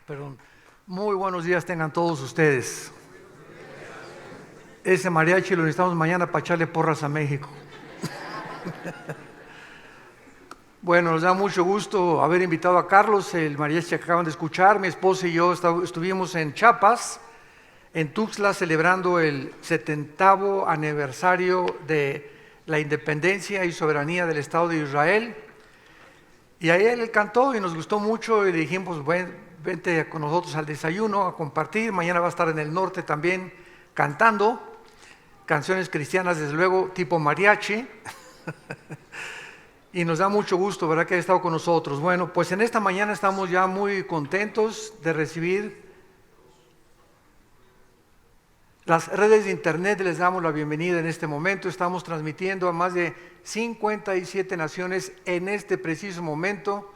Perdón. Muy buenos días tengan todos ustedes. Ese mariachi lo necesitamos mañana para echarle porras a México. Bueno, nos da mucho gusto haber invitado a Carlos, el mariachi que acaban de escuchar. Mi esposa y yo estuvimos en Chiapas, en Tuxtla, celebrando el 70º aniversario de la independencia y soberanía del Estado de Israel. Y ahí él cantó y nos gustó mucho y le dijimos, bueno, vente con nosotros al desayuno a compartir. Mañana va a estar en el norte también cantando canciones cristianas, desde luego, tipo mariachi. Y nos da mucho gusto, ¿verdad?, que haya estado con nosotros. Bueno, pues en esta mañana estamos ya muy contentos de recibir las redes de internet. Les damos la bienvenida en este momento. Estamos transmitiendo a más de 57 naciones en este preciso momento.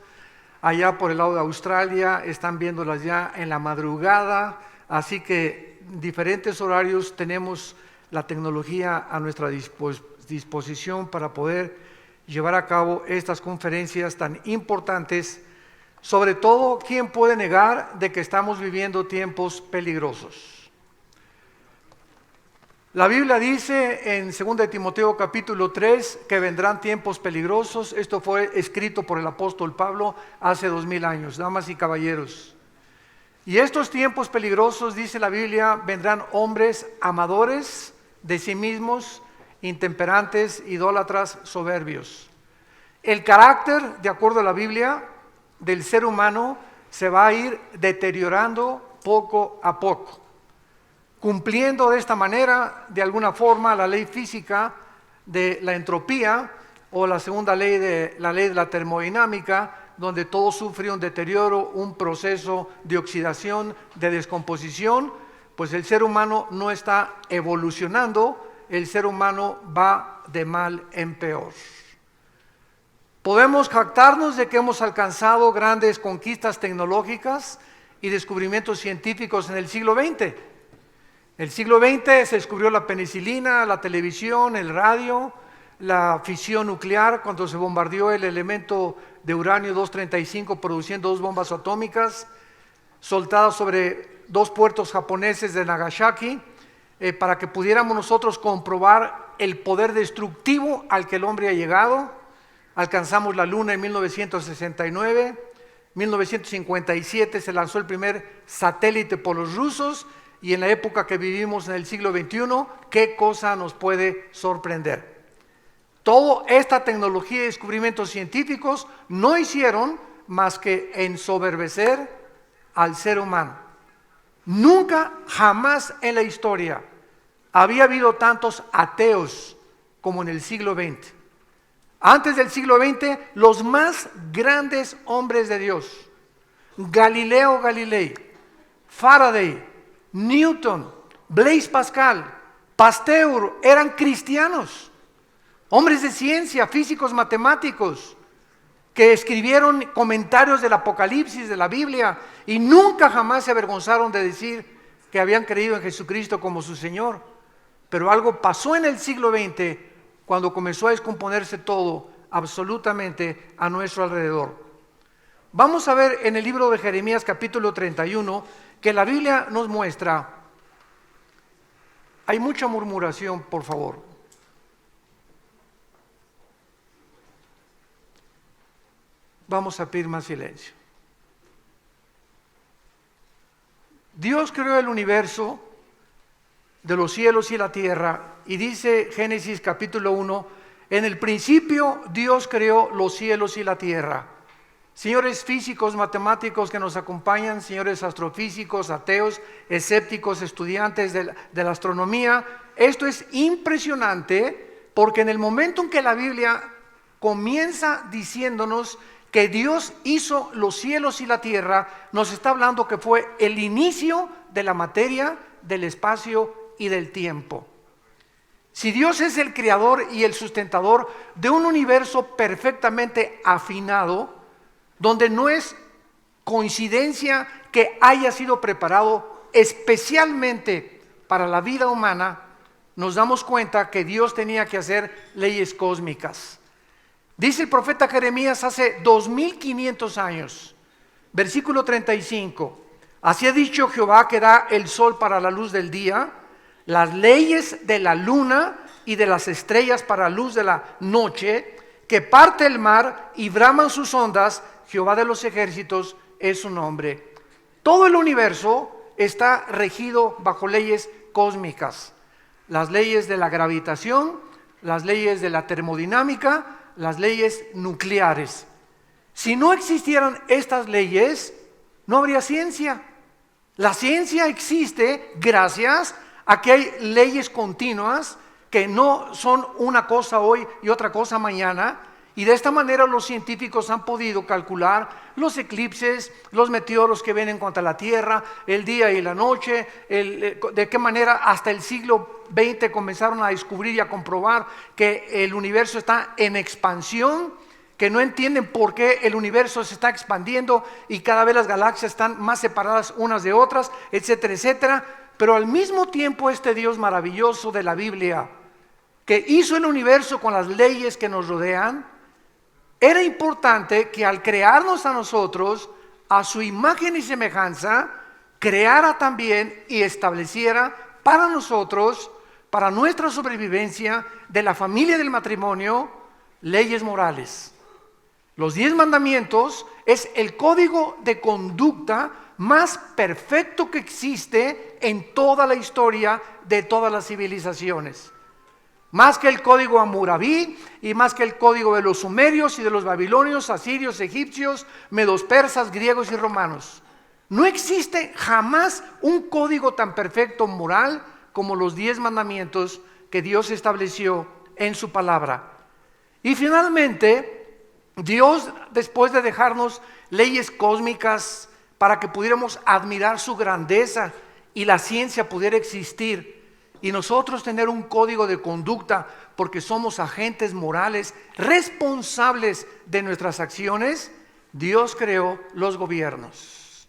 Allá por el lado de Australia están viéndolas ya en la madrugada, así que en diferentes horarios tenemos la tecnología a nuestra disposición para poder llevar a cabo estas conferencias tan importantes. Sobre todo, ¿quién puede negar de que estamos viviendo tiempos peligrosos? La Biblia dice en 2 Timoteo capítulo 3 que vendrán tiempos peligrosos. Esto fue escrito por el apóstol Pablo hace 2000 años, damas y caballeros. Y estos tiempos peligrosos, dice la Biblia, vendrán hombres amadores de sí mismos, intemperantes, idólatras, soberbios. El carácter, de acuerdo a la Biblia, del ser humano se va a ir deteriorando poco a poco, cumpliendo de esta manera, de alguna forma, la ley física de la entropía o la segunda ley de la termodinámica, donde todo sufre un deterioro, un proceso de oxidación, de descomposición. Pues el ser humano no está evolucionando, el ser humano va de mal en peor. Podemos jactarnos de que hemos alcanzado grandes conquistas tecnológicas y descubrimientos científicos en el siglo XX. En el siglo XX se descubrió la penicilina, la televisión, el radio, la fisión nuclear, cuando se bombardeó el elemento de uranio 235 produciendo 2 bombas atómicas soltadas sobre 2 puertos japoneses de Nagasaki, para que pudiéramos nosotros comprobar el poder destructivo al que el hombre ha llegado. Alcanzamos la luna en 1969, 1957 se lanzó el primer satélite por los rusos, y en la época que vivimos en el siglo XXI, ¿qué cosa nos puede sorprender? Toda esta tecnología y descubrimientos científicos no hicieron más que ensoberbecer al ser humano. Nunca, jamás en la historia había habido tantos ateos como en el siglo XX. Antes del siglo XX, los más grandes hombres de Dios, Galileo Galilei, Faraday, Newton, Blaise Pascal, Pasteur, eran cristianos, hombres de ciencia, físicos, matemáticos, que escribieron comentarios del Apocalipsis, de la Biblia, y nunca jamás se avergonzaron de decir que habían creído en Jesucristo como su Señor. Pero algo pasó en el siglo XX cuando comenzó a descomponerse todo absolutamente a nuestro alrededor. Vamos a ver en el libro de Jeremías capítulo 31 que la Biblia nos muestra. Hay mucha murmuración, por favor. Vamos a pedir más silencio. Dios creó el universo de los cielos y la tierra, y dice Génesis capítulo 1, en el principio Dios creó los cielos y la tierra. Señores físicos, matemáticos que nos acompañan, señores astrofísicos, ateos, escépticos, estudiantes de la astronomía, esto es impresionante, porque en el momento en que la Biblia comienza diciéndonos que Dios hizo los cielos y la tierra, nos está hablando que fue el inicio de la materia, del espacio y del tiempo. Si Dios es el creador y el sustentador de un universo perfectamente afinado, donde no es coincidencia que haya sido preparado especialmente para la vida humana, nos damos cuenta que Dios tenía que hacer leyes cósmicas. Dice el profeta Jeremías hace 2500 años, versículo 35, así ha dicho Jehová que da el sol para la luz del día, las leyes de la luna y de las estrellas para la luz de la noche, que parte el mar y braman sus ondas, Jehová de los ejércitos es su nombre. Todo el universo está regido bajo leyes cósmicas, las leyes de la gravitación, las leyes de la termodinámica, las leyes nucleares. Si no existieran estas leyes, no habría ciencia. La ciencia existe gracias a que hay leyes continuas que no son una cosa hoy y otra cosa mañana, y de esta manera los científicos han podido calcular los eclipses, los meteoros que vienen contra la Tierra, el día y la noche, de qué manera hasta el siglo XX comenzaron a descubrir y a comprobar que el universo está en expansión, que no entienden por qué el universo se está expandiendo y cada vez las galaxias están más separadas unas de otras, etcétera, etcétera. Pero al mismo tiempo este Dios maravilloso de la Biblia, que hizo el universo con las leyes que nos rodean, era importante que al crearnos a nosotros, a su imagen y semejanza, creara también y estableciera para nosotros, para nuestra sobrevivencia de la familia del matrimonio, leyes morales. Los 10 mandamientos es el código de conducta más perfecto que existe en toda la historia de todas las civilizaciones. Más que el código Hammurabi y más que el código de los sumerios y de los babilonios, asirios, egipcios, medos persas, griegos y romanos. No existe jamás un código tan perfecto moral como los 10 mandamientos que Dios estableció en su palabra. Y finalmente, Dios, después de dejarnos leyes cósmicas para que pudiéramos admirar su grandeza y la ciencia pudiera existir, y nosotros tener un código de conducta porque somos agentes morales responsables de nuestras acciones, Dios creó los gobiernos.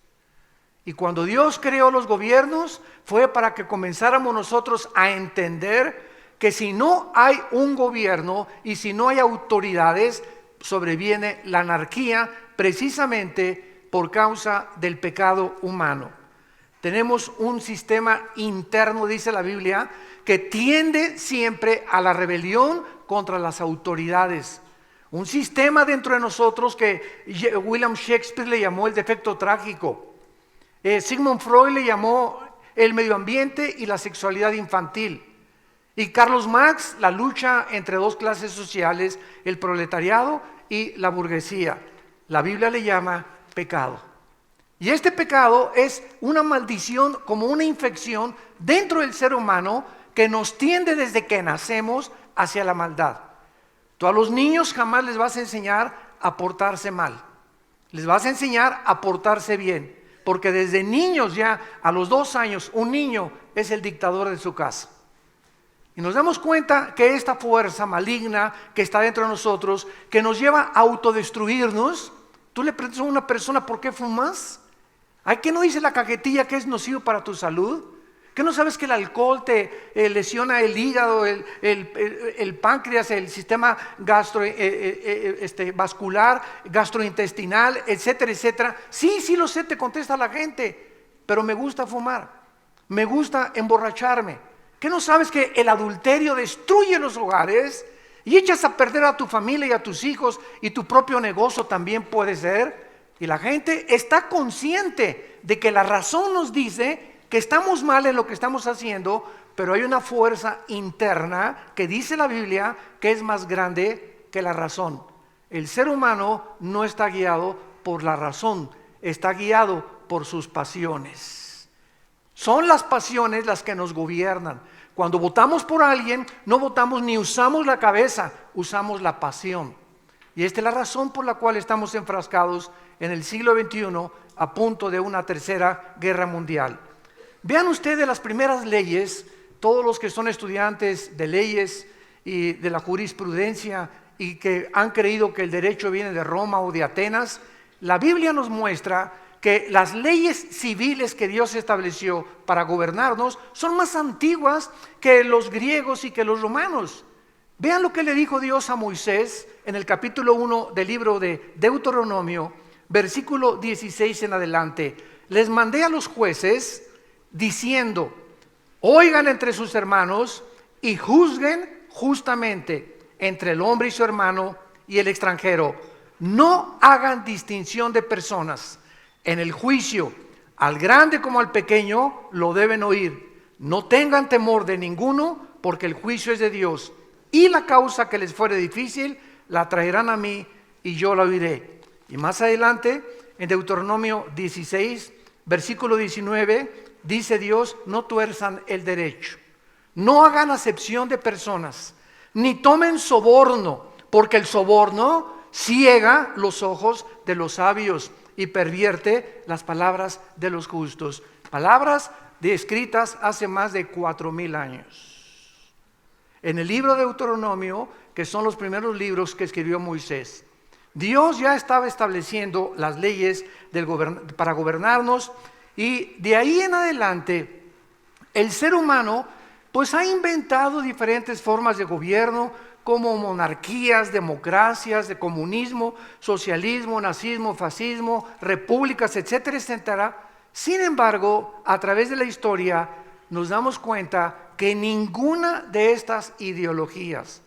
Y cuando Dios creó los gobiernos fue para que comenzáramos nosotros a entender que si no hay un gobierno y si no hay autoridades, sobreviene la anarquía precisamente por causa del pecado humano. Tenemos un sistema interno, dice la Biblia, que tiende siempre a la rebelión contra las autoridades. Un sistema dentro de nosotros que William Shakespeare le llamó el defecto trágico. Sigmund Freud le llamó el medio ambiente y la sexualidad infantil. Y Carlos Marx, la lucha entre dos clases sociales, el proletariado y la burguesía. La Biblia le llama pecado. Y este pecado es una maldición, como una infección dentro del ser humano que nos tiende desde que nacemos hacia la maldad. Tú a los niños jamás les vas a enseñar a portarse mal. Les vas a enseñar a portarse bien. Porque desde niños ya, a los 2 años, un niño es el dictador de su casa. Y nos damos cuenta que esta fuerza maligna que está dentro de nosotros, que nos lleva a autodestruirnos. Tú le preguntas a una persona, ¿por qué fumas? ¿Ay, qué no dice la cajetilla que es nocivo para tu salud? ¿Qué no sabes que el alcohol te lesiona el hígado, el páncreas, el sistema vascular, gastrointestinal, etcétera, etcétera? Sí lo sé, te contesta la gente, pero me gusta fumar, me gusta emborracharme. ¿Qué no sabes que el adulterio destruye los hogares y echas a perder a tu familia y a tus hijos y tu propio negocio también puede ser? Y la gente está consciente de que la razón nos dice que estamos mal en lo que estamos haciendo, pero hay una fuerza interna que dice la Biblia que es más grande que la razón. El ser humano no está guiado por la razón, está guiado por sus pasiones. Son las pasiones las que nos gobiernan. Cuando votamos por alguien, no votamos ni usamos la cabeza, usamos la pasión. Y esta es la razón por la cual estamos enfrascados en el siglo XXI a punto de una tercera guerra mundial. Vean ustedes las primeras leyes, todos los que son estudiantes de leyes y de la jurisprudencia y que han creído que el derecho viene de Roma o de Atenas, la Biblia nos muestra que las leyes civiles que Dios estableció para gobernarnos son más antiguas que los griegos y que los romanos. Vean lo que le dijo Dios a Moisés en el capítulo 1 del libro de Deuteronomio, versículo 16 en adelante. Les mandé a los jueces diciendo: oigan entre sus hermanos y juzguen justamente entre el hombre y su hermano y el extranjero. No hagan distinción de personas. En el juicio, al grande como al pequeño lo deben oír. No tengan temor de ninguno, porque el juicio es de Dios. Y la causa que les fuere difícil, la traerán a mí y yo la oiré. Y más adelante, en Deuteronomio 16, versículo 19, dice Dios: no tuerzan el derecho. No hagan acepción de personas, ni tomen soborno, porque el soborno ciega los ojos de los sabios y pervierte las palabras de los justos. Palabras escritas hace más de 4,000 años. En el libro de Deuteronomio, que son los primeros libros que escribió Moisés, Dios ya estaba estableciendo las leyes para gobernarnos, y de ahí en adelante el ser humano pues ha inventado diferentes formas de gobierno, como monarquías, democracias, de comunismo, socialismo, nazismo, fascismo, repúblicas, etcétera, etcétera. Sin embargo, a través de la historia nos damos cuenta que ninguna de estas ideologías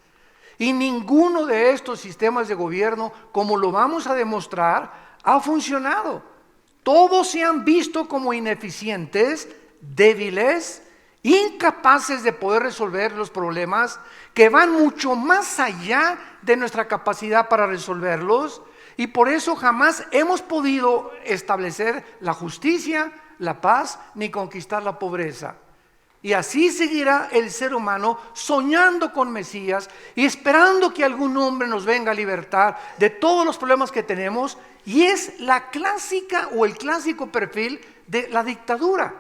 y ninguno de estos sistemas de gobierno, como lo vamos a demostrar, ha funcionado. Todos se han visto como ineficientes, débiles, incapaces de poder resolver los problemas, que van mucho más allá de nuestra capacidad para resolverlos, y por eso jamás hemos podido establecer la justicia, la paz, ni conquistar la pobreza. Y así seguirá el ser humano soñando con Mesías y esperando que algún hombre nos venga a libertar de todos los problemas que tenemos, y es la clásica o el clásico perfil de la dictadura.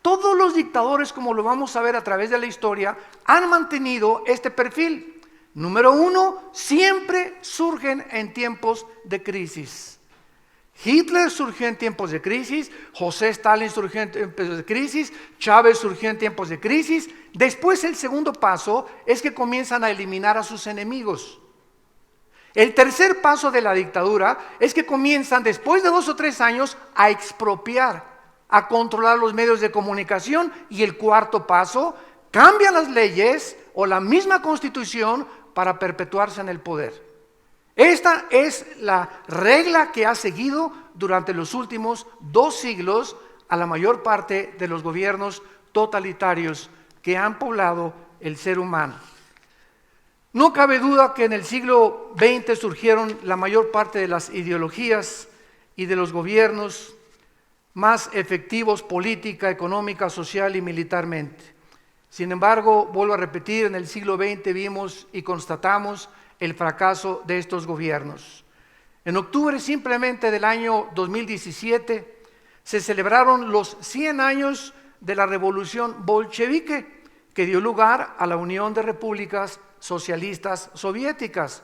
Todos los dictadores, como lo vamos a ver a través de la historia, han mantenido este perfil. Número uno, siempre surgen en tiempos de crisis. Hitler surgió en tiempos de crisis, José Stalin surgió en tiempos de crisis, Chávez surgió en tiempos de crisis. Después, el segundo paso es que comienzan a eliminar a sus enemigos. El tercer paso de la dictadura es que comienzan, después de 2 o 3 años, a expropiar, a controlar los medios de comunicación. Y el cuarto paso, cambian las leyes o la misma constitución para perpetuarse en el poder. Esta es la regla que ha seguido durante los últimos 2 siglos a la mayor parte de los gobiernos totalitarios que han poblado el ser humano. No cabe duda que en el siglo XX surgieron la mayor parte de las ideologías y de los gobiernos más efectivos política, económica, social y militarmente. Sin embargo, vuelvo a repetir, en el siglo XX vimos y constatamos el fracaso de estos gobiernos. En octubre simplemente del año 2017 se celebraron los 100 años de la revolución bolchevique, que dio lugar a la Unión de Repúblicas Socialistas Soviéticas.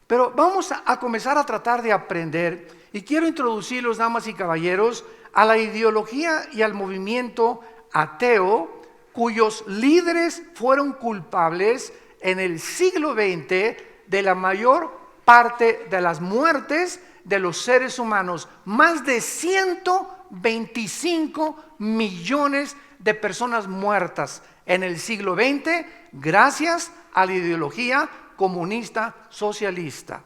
Pero vamos a comenzar a tratar de aprender, y quiero introducirlos, damas y caballeros, a la ideología y al movimiento ateo, cuyos líderes fueron culpables en el siglo XX de la mayor parte de las muertes de los seres humanos. Más de 125 millones de personas muertas en el siglo XX gracias a la ideología comunista socialista.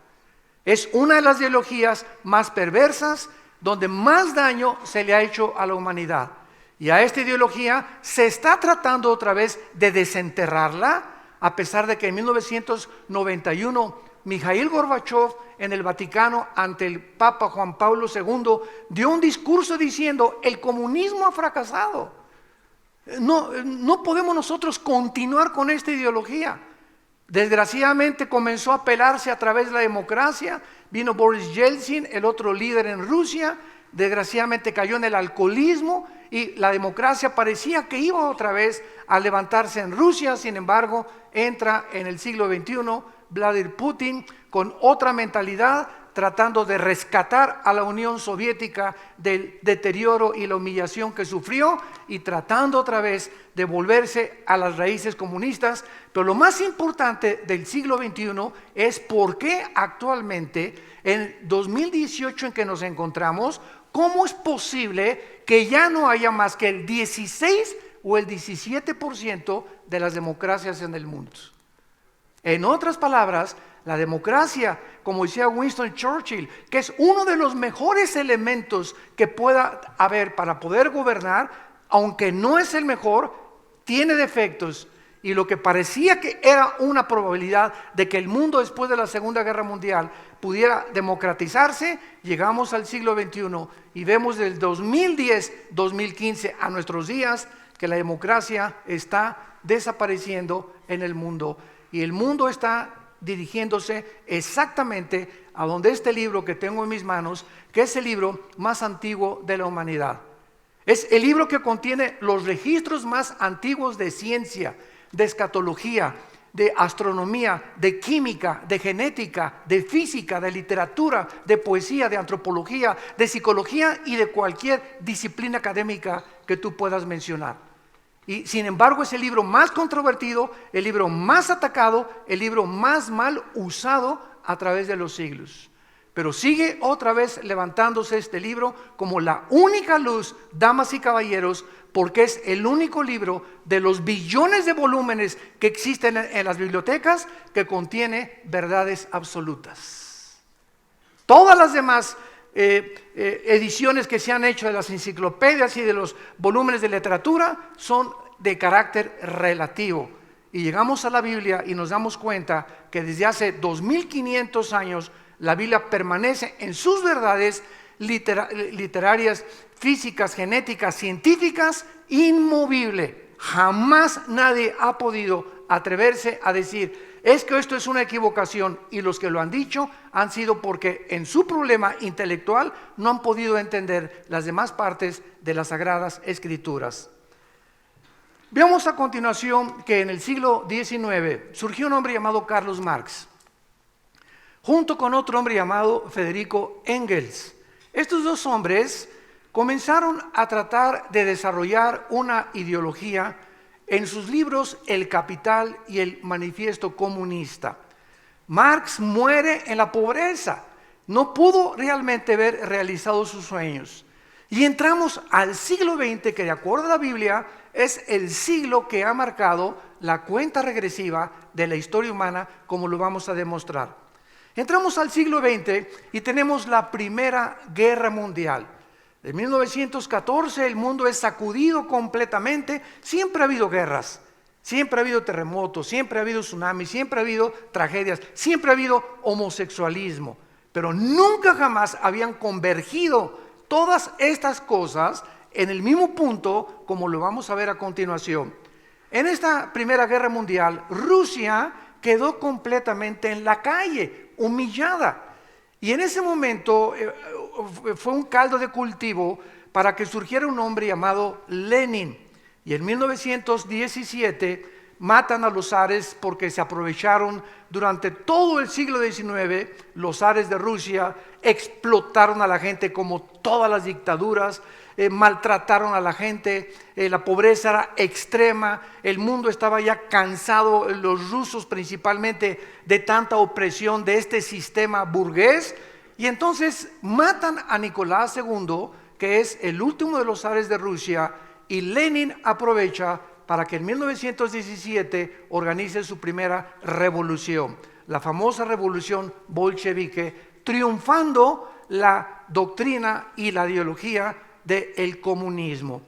Es una de las ideologías más perversas, donde más daño se le ha hecho a la humanidad. Y a esta ideología se está tratando otra vez de desenterrarla, a pesar de que en 1991 Mikhail Gorbachev en el Vaticano ante el Papa Juan Pablo II dio un discurso diciendo: el comunismo ha fracasado. No podemos nosotros continuar con esta ideología. Desgraciadamente comenzó a pelarse a través de la democracia. Vino Boris Yeltsin, el otro líder en Rusia. Desgraciadamente cayó en el alcoholismo y la democracia parecía que iba otra vez a levantarse en Rusia. Sin embargo, entra en el siglo XXI Vladimir Putin con otra mentalidad tratando de rescatar a la Unión Soviética del deterioro y la humillación que sufrió y tratando otra vez de volverse a las raíces comunistas. Pero lo más importante del siglo XXI es por qué actualmente, en 2018 en que nos encontramos, ¿cómo es posible que ya no haya más que el 16 o el 17% de las democracias en el mundo? En otras palabras, la democracia, como decía Winston Churchill, que es uno de los mejores elementos que pueda haber para poder gobernar, aunque no es el mejor, tiene defectos. Y lo que parecía que era una probabilidad de que el mundo después de la Segunda Guerra Mundial pudiera democratizarse, llegamos al siglo XXI y vemos del 2010-2015 a nuestros días que la democracia está desapareciendo en el mundo. Y el mundo está dirigiéndose exactamente a donde este libro que tengo en mis manos, que es el libro más antiguo de la humanidad. Es el libro que contiene los registros más antiguos de ciencia, de escatología, de astronomía, de química, de genética, de física, de literatura, de poesía, de antropología, de psicología y de cualquier disciplina académica que tú puedas mencionar. Y sin embargo es el libro más controvertido, el libro más atacado, el libro más mal usado a través de los siglos. Pero sigue otra vez levantándose este libro como la única luz, damas y caballeros, porque es el único libro de los billones de volúmenes que existen en las bibliotecas que contiene verdades absolutas. Todas las demás ediciones que se han hecho de las enciclopedias y de los volúmenes de literatura son de carácter relativo. Y llegamos a la Biblia y nos damos cuenta que desde hace 2500 años la Biblia permanece en sus verdades literarias, físicas, genéticas, científicas, inmovible. Jamás nadie ha podido atreverse a decir es que esto es una equivocación, y los que lo han dicho han sido porque en su problema intelectual no han podido entender las demás partes de las Sagradas Escrituras. Veamos a continuación que en el siglo XIX surgió un hombre llamado Carlos Marx, junto con otro hombre llamado Federico Engels. Estos dos hombres comenzaron a tratar de desarrollar una ideología en sus libros El Capital y el Manifiesto Comunista. Marx muere en la pobreza, no pudo realmente ver realizados sus sueños. Y entramos al siglo XX, que de acuerdo a la Biblia es el siglo que ha marcado la cuenta regresiva de la historia humana, como lo vamos a demostrar. Entramos al siglo XX y tenemos la Primera Guerra Mundial. En 1914 el mundo es sacudido completamente. Siempre ha habido guerras, siempre ha habido terremotos, siempre ha habido tsunamis, siempre ha habido tragedias, siempre ha habido homosexualismo, pero nunca jamás habían convergido todas estas cosas en el mismo punto, como lo vamos a ver a continuación. En esta Primera Guerra Mundial, Rusia quedó completamente en la calle, humillada. Y en ese momento fue un caldo de cultivo para que surgiera un hombre llamado Lenin. Y en 1917 matan a los zares porque se aprovecharon durante todo el siglo XIX. Los zares de Rusia explotaron a la gente como todas las dictaduras, maltrataron a la gente, la pobreza era extrema, el mundo estaba ya cansado, los rusos principalmente, de tanta opresión de este sistema burgués. Y entonces matan a Nicolás II, que es el último de los zares de Rusia, y Lenin aprovecha para que en 1917 organice su primera revolución, la famosa revolución bolchevique, triunfando la doctrina y la ideología del comunismo.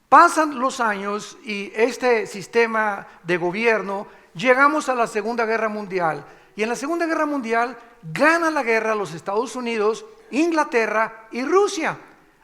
Pasan los años y este sistema de gobierno, llegamos a la Segunda Guerra Mundial, y en la Segunda Guerra Mundial gana la guerra los Estados Unidos, Inglaterra y Rusia,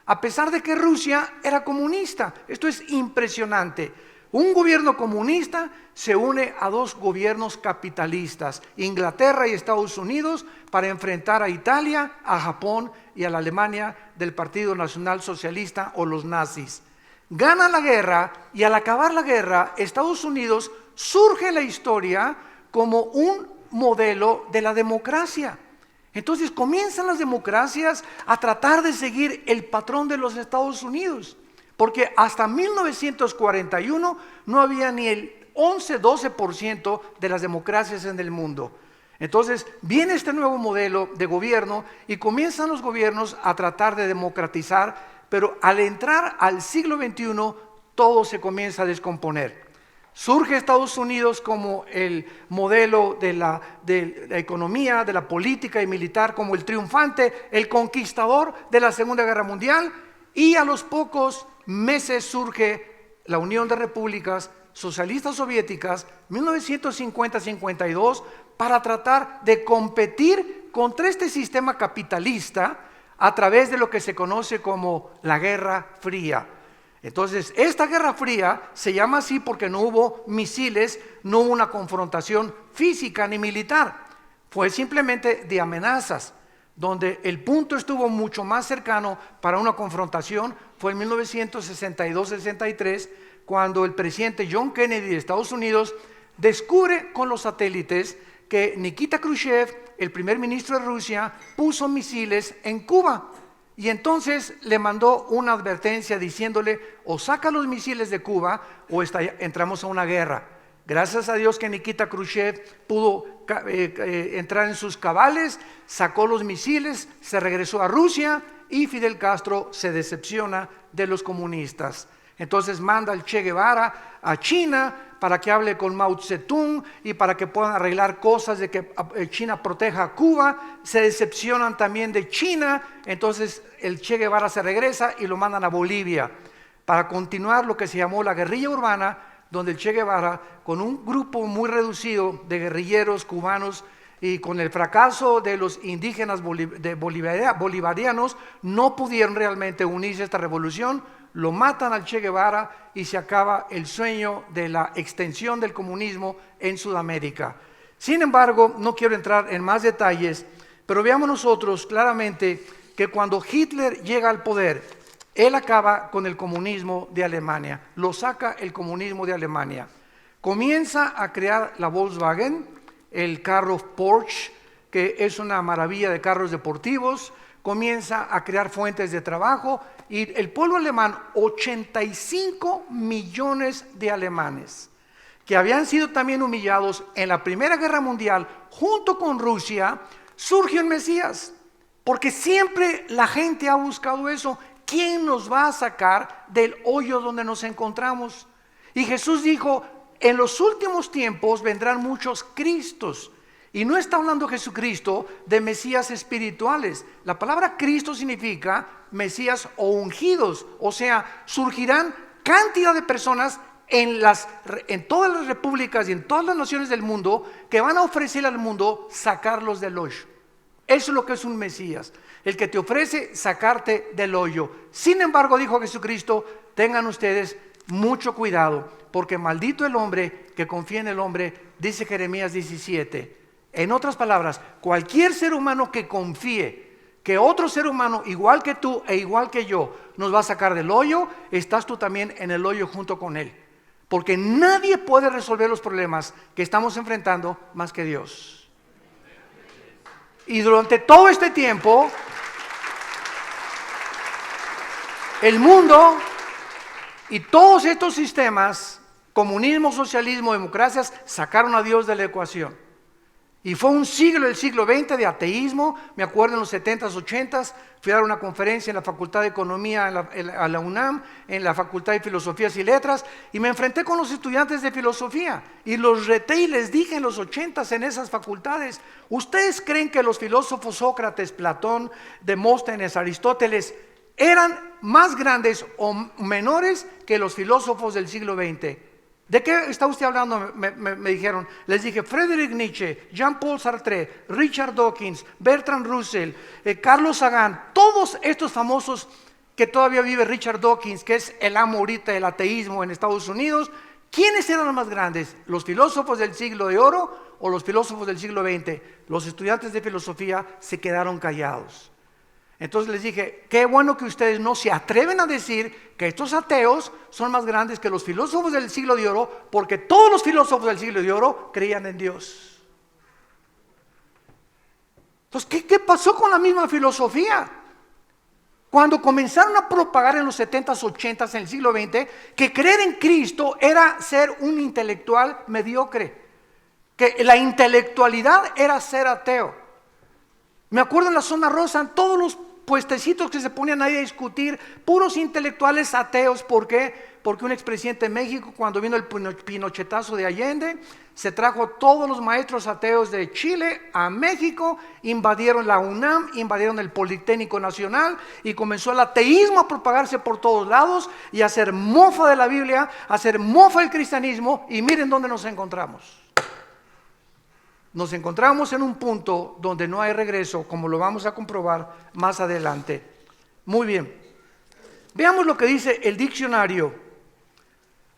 a pesar de que Rusia era comunista. Esto es impresionante. Un gobierno comunista se une a dos gobiernos capitalistas, Inglaterra y Estados Unidos, para enfrentar a Italia, a Japón y a la Alemania del Partido Nacional Socialista o los nazis. Gana la guerra y al acabar la guerra, Estados Unidos surge en la historia como un modelo de la democracia. Entonces comienzan las democracias a tratar de seguir el patrón de los Estados Unidos, porque hasta 1941 no había ni el 11-12% de las democracias en el mundo. Entonces viene este nuevo modelo de gobierno y comienzan los gobiernos a tratar de democratizar, pero al entrar al siglo XXI todo se comienza a descomponer. Surge Estados Unidos como el modelo de la economía, de la política y militar, como el triunfante, el conquistador de la Segunda Guerra Mundial, y a los pocos meses surge la Unión de Repúblicas Socialistas Soviéticas, 1950-52, para tratar de competir contra este sistema capitalista a través de lo que se conoce como la Guerra Fría. Entonces, esta Guerra Fría se llama así porque no hubo misiles, no hubo una confrontación física ni militar, fue simplemente de amenazas, donde el punto estuvo mucho más cercano para una confrontación fue en 1962-63, cuando el presidente John Kennedy de Estados Unidos descubre con los satélites que Nikita Khrushchev, el primer ministro de Rusia, puso misiles en Cuba. Y entonces le mandó una advertencia diciéndole, o saca los misiles de Cuba o entramos a una guerra. Gracias a Dios que Nikita Khrushchev pudo entrar en sus cabales, sacó los misiles, se regresó a Rusia y Fidel Castro se decepciona de los comunistas. Entonces manda al Che Guevara a China para que hable con Mao Zedong y para que puedan arreglar cosas de que China proteja a Cuba. Se decepcionan también de China, entonces el Che Guevara se regresa y lo mandan a Bolivia para continuar lo que se llamó la guerrilla urbana, donde el Che Guevara, con un grupo muy reducido de guerrilleros cubanos y con el fracaso de los indígenas bolivarianos, no pudieron realmente unirse a esta revolución. Lo matan al Che Guevara y se acaba el sueño de la extensión del comunismo en Sudamérica. Sin embargo, no quiero entrar en más detalles, pero veamos nosotros claramente que cuando Hitler llega al poder, él acaba con el comunismo de Alemania, lo saca el comunismo de Alemania. Comienza a crear la Volkswagen, el carro Porsche, que es una maravilla de carros deportivos, comienza a crear fuentes de trabajo y el pueblo alemán, 85 millones de alemanes que habían sido también humillados en la Primera Guerra Mundial junto con Rusia, surgió el Mesías, porque siempre la gente ha buscado eso. ¿Quién nos va a sacar del hoyo donde nos encontramos? Y Jesús dijo, en los últimos tiempos vendrán muchos Cristos. Y no está hablando Jesucristo de Mesías espirituales. La palabra Cristo significa Mesías o ungidos. O sea, surgirán cantidad de personas en todas las repúblicas y en todas las naciones del mundo que van a ofrecer al mundo sacarlos del hoyo. Eso es lo que es un Mesías, el que te ofrece sacarte del hoyo. Sin embargo, dijo Jesucristo, tengan ustedes mucho cuidado, porque maldito el hombre que confía en el hombre, dice Jeremías 17. En otras palabras, cualquier ser humano que confíe que otro ser humano igual que tú e igual que yo nos va a sacar del hoyo, estás tú también en el hoyo junto con él. Porque nadie puede resolver los problemas que estamos enfrentando más que Dios. Y durante todo este tiempo, el mundo y todos estos sistemas, comunismo, socialismo, democracias, sacaron a Dios de la ecuación. Y fue un siglo, el siglo XX, de ateísmo. Me acuerdo en los 70s, 80s, fui a dar una conferencia en la Facultad de Economía a la UNAM, en la Facultad de Filosofías y Letras, y me enfrenté con los estudiantes de filosofía, y los reté y les dije en los 80s en esas facultades, ¿ustedes creen que los filósofos Sócrates, Platón, Demóstenes, Aristóteles, eran más grandes o menores que los filósofos del siglo XX? ¿De qué está usted hablando? Me dijeron. Les dije, Friedrich Nietzsche, Jean-Paul Sartre, Richard Dawkins, Bertrand Russell, Carlos Sagan, todos estos famosos que todavía vive Richard Dawkins, que es el amo ahorita del ateísmo en Estados Unidos. ¿Quiénes eran los más grandes? ¿Los filósofos del siglo de oro o los filósofos del siglo XX? Los estudiantes de filosofía se quedaron callados. Entonces les dije, qué bueno que ustedes no se atreven a decir que estos ateos son más grandes que los filósofos del siglo de oro, porque todos los filósofos del siglo de oro creían en Dios. Entonces, ¿qué pasó con la misma filosofía? Cuando comenzaron a propagar en los 70s, 80s, en el siglo XX, que creer en Cristo era ser un intelectual mediocre, que la intelectualidad era ser ateo. Me acuerdo en la zona rosa, en todos los puestecitos que se ponían ahí a discutir, puros intelectuales ateos. ¿Por qué? Porque un expresidente de México, cuando vino el pinochetazo de Allende, se trajo todos los maestros ateos de Chile a México, invadieron la UNAM, invadieron el Politécnico Nacional y comenzó el ateísmo a propagarse por todos lados y a hacer mofa de la Biblia, a hacer mofa del cristianismo, y miren dónde nos encontramos. Nos encontramos en un punto donde no hay regreso, como lo vamos a comprobar más adelante. Muy bien, veamos lo que dice el diccionario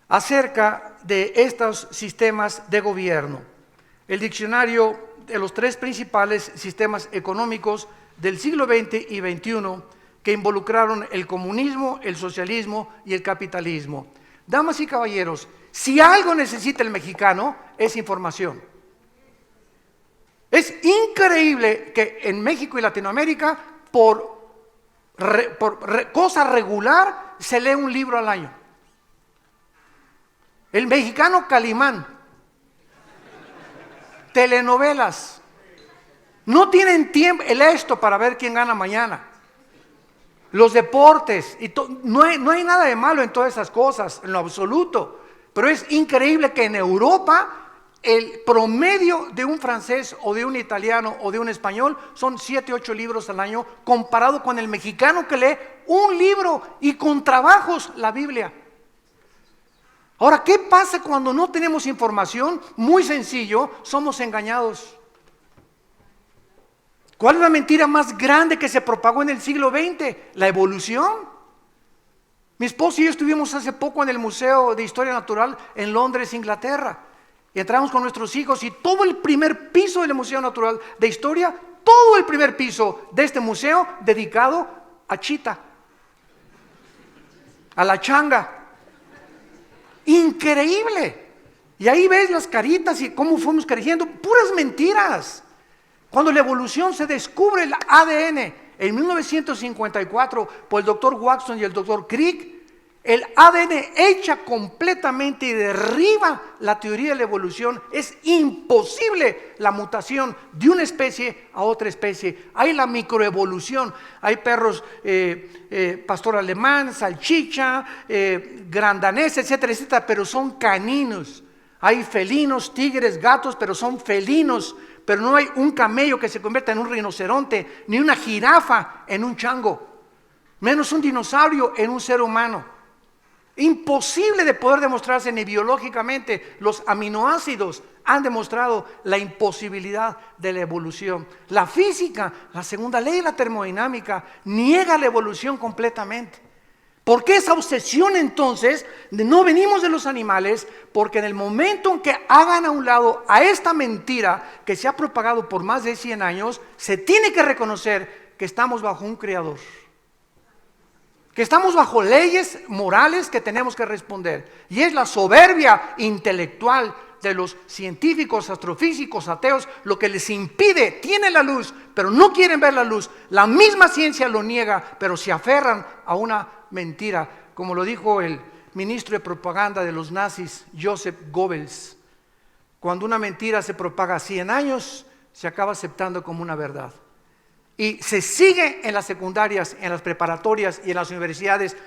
acerca de estos sistemas de gobierno. El diccionario de los tres principales sistemas económicos del siglo XX y XXI que involucraron el comunismo, el socialismo y el capitalismo. Damas y caballeros, si algo necesita el mexicano es información. Es increíble que en México y Latinoamérica por cosa regular se lee un libro al año. El mexicano Calimán, telenovelas, no tienen tiempo, esto para ver quién gana mañana, los deportes, no hay nada de malo en todas esas cosas, en lo absoluto, pero es increíble que en Europa el promedio de un francés o de un italiano o de un español son 7, 8 libros al año, comparado con el mexicano que lee un libro y con trabajos la Biblia. Ahora, ¿qué pasa cuando no tenemos información? Muy sencillo, somos engañados. ¿Cuál es la mentira más grande que se propagó en el siglo XX? La evolución. Mi esposo y yo estuvimos hace poco en el Museo de Historia Natural en Londres, Inglaterra. Y entramos con nuestros hijos y todo el primer piso del Museo Natural de Historia, todo el primer piso de este museo dedicado a Chita, a la changa. Increíble. Y ahí ves las caritas y cómo fuimos creciendo, puras mentiras. Cuando la evolución se descubre el ADN en 1954 por el doctor Watson y el doctor Crick, el ADN echa completamente y derriba la teoría de la evolución. Es imposible la mutación de una especie a otra especie. Hay la microevolución. Hay perros pastor alemán, salchicha, gran danés, etcétera, etcétera, pero son caninos. Hay felinos, tigres, gatos, pero son felinos. Pero no hay un camello que se convierta en un rinoceronte, ni una jirafa en un chango, menos un dinosaurio en un ser humano. Imposible de poder demostrarse ni biológicamente. Los aminoácidos han demostrado la imposibilidad de la evolución. La física, la segunda ley de la termodinámica, niega la evolución completamente. ¿Por qué esa obsesión entonces de no venimos de los animales? Porque en el momento en que hagan a un lado a esta mentira que se ha propagado por más de 100 años, se tiene que reconocer que estamos bajo un creador. Que estamos bajo leyes morales que tenemos que responder. Y es la soberbia intelectual de los científicos, astrofísicos, ateos, lo que les impide. Tienen la luz, pero no quieren ver la luz. La misma ciencia lo niega, pero se aferran a una mentira. Como lo dijo el ministro de propaganda de los nazis, Joseph Goebbels. Cuando una mentira se propaga 100 años, se acaba aceptando como una verdad. Y se sigue en las secundarias, en las preparatorias y en las universidades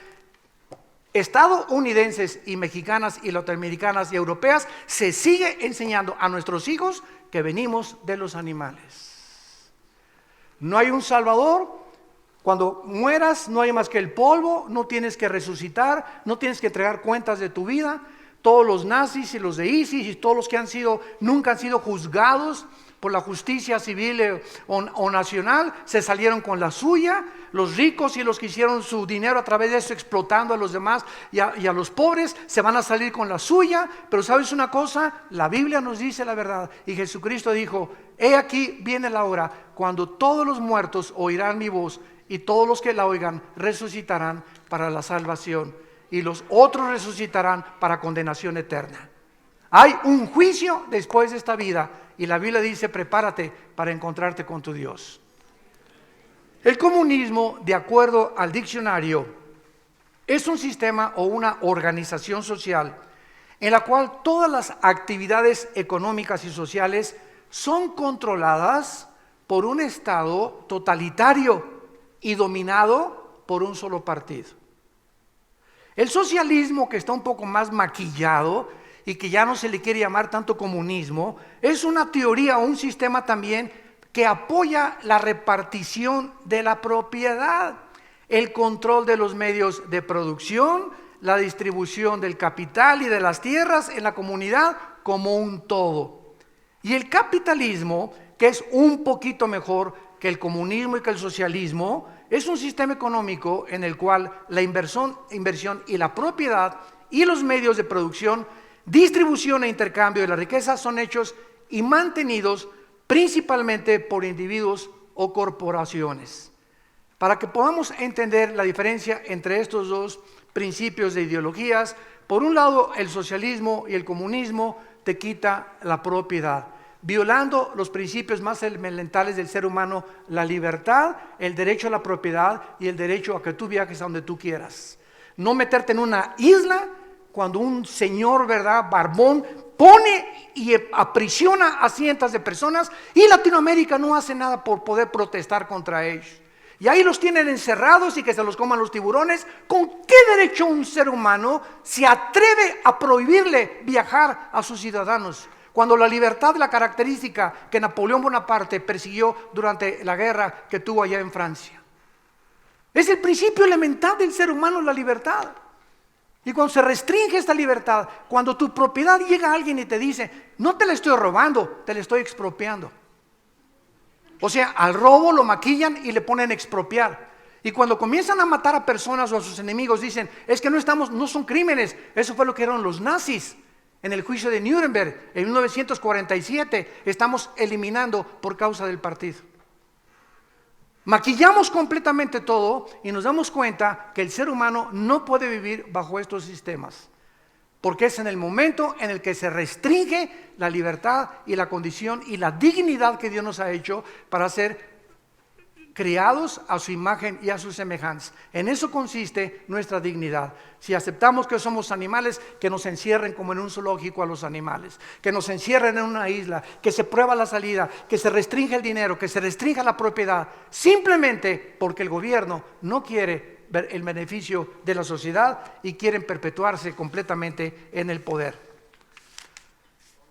estadounidenses y mexicanas y latinoamericanas y europeas, se sigue enseñando a nuestros hijos que venimos de los animales. No hay un salvador. Cuando mueras no hay más que el polvo, no tienes que resucitar, no tienes que entregar cuentas de tu vida. Todos los nazis y los de ISIS y todos los que nunca han sido juzgados por la justicia civil o nacional, se salieron con la suya. Los ricos y los que hicieron su dinero a través de eso, explotando a los demás y a los pobres, se van a salir con la suya. Pero ¿sabes una cosa? La Biblia nos dice la verdad. Y Jesucristo dijo: he aquí viene la hora cuando todos los muertos oirán mi voz, y todos los que la oigan resucitarán para la salvación, y los otros resucitarán para condenación eterna. Hay un juicio después de esta vida, y la Biblia dice, prepárate para encontrarte con tu Dios. El comunismo, de acuerdo al diccionario, es un sistema o una organización social en la cual todas las actividades económicas y sociales son controladas por un Estado totalitario y dominado por un solo partido. El socialismo, que está un poco más maquillado y que ya no se le quiere llamar tanto comunismo, es una teoría o un sistema también que apoya la repartición de la propiedad, el control de los medios de producción, la distribución del capital y de las tierras en la comunidad como un todo. Y el capitalismo, que es un poquito mejor que el comunismo y que el socialismo, es un sistema económico en el cual la inversión y la propiedad y los medios de producción, distribución e intercambio de la riqueza son hechos y mantenidos principalmente por individuos o corporaciones. Para que podamos entender la diferencia entre estos dos principios de ideologías, por un lado el socialismo y el comunismo te quita la propiedad, violando los principios más elementales del ser humano, la libertad, el derecho a la propiedad y el derecho a que tú viajes a donde tú quieras. No meterte en una isla cuando un señor, ¿verdad?, barbón, pone y aprisiona a cientos de personas y Latinoamérica no hace nada por poder protestar contra ellos. Y ahí los tienen encerrados y que se los coman los tiburones. ¿Con qué derecho un ser humano se atreve a prohibirle viajar a sus ciudadanos? Cuando la libertad es la característica que Napoleón Bonaparte persiguió durante la guerra que tuvo allá en Francia. Es el principio elemental del ser humano, la libertad. Y cuando se restringe esta libertad, cuando tu propiedad llega a alguien y te dice, no te la estoy robando, te la estoy expropiando. O sea, al robo lo maquillan y le ponen expropiar. Y cuando comienzan a matar a personas o a sus enemigos, dicen, es que no son crímenes. Eso fue lo que eran los nazis en el juicio de Nuremberg en 1947. Estamos eliminando por causa del partido. Maquillamos completamente todo y nos damos cuenta que el ser humano no puede vivir bajo estos sistemas, porque es en el momento en el que se restringe la libertad y la condición y la dignidad que Dios nos ha hecho para ser creados a su imagen y a su semejanza. En eso consiste nuestra dignidad. Si aceptamos que somos animales, que nos encierren como en un zoológico a los animales, que nos encierren en una isla, que se prueba la salida, que se restringe el dinero, que se restrinja la propiedad, simplemente porque el gobierno no quiere ver el beneficio de la sociedad y quieren perpetuarse completamente en el poder.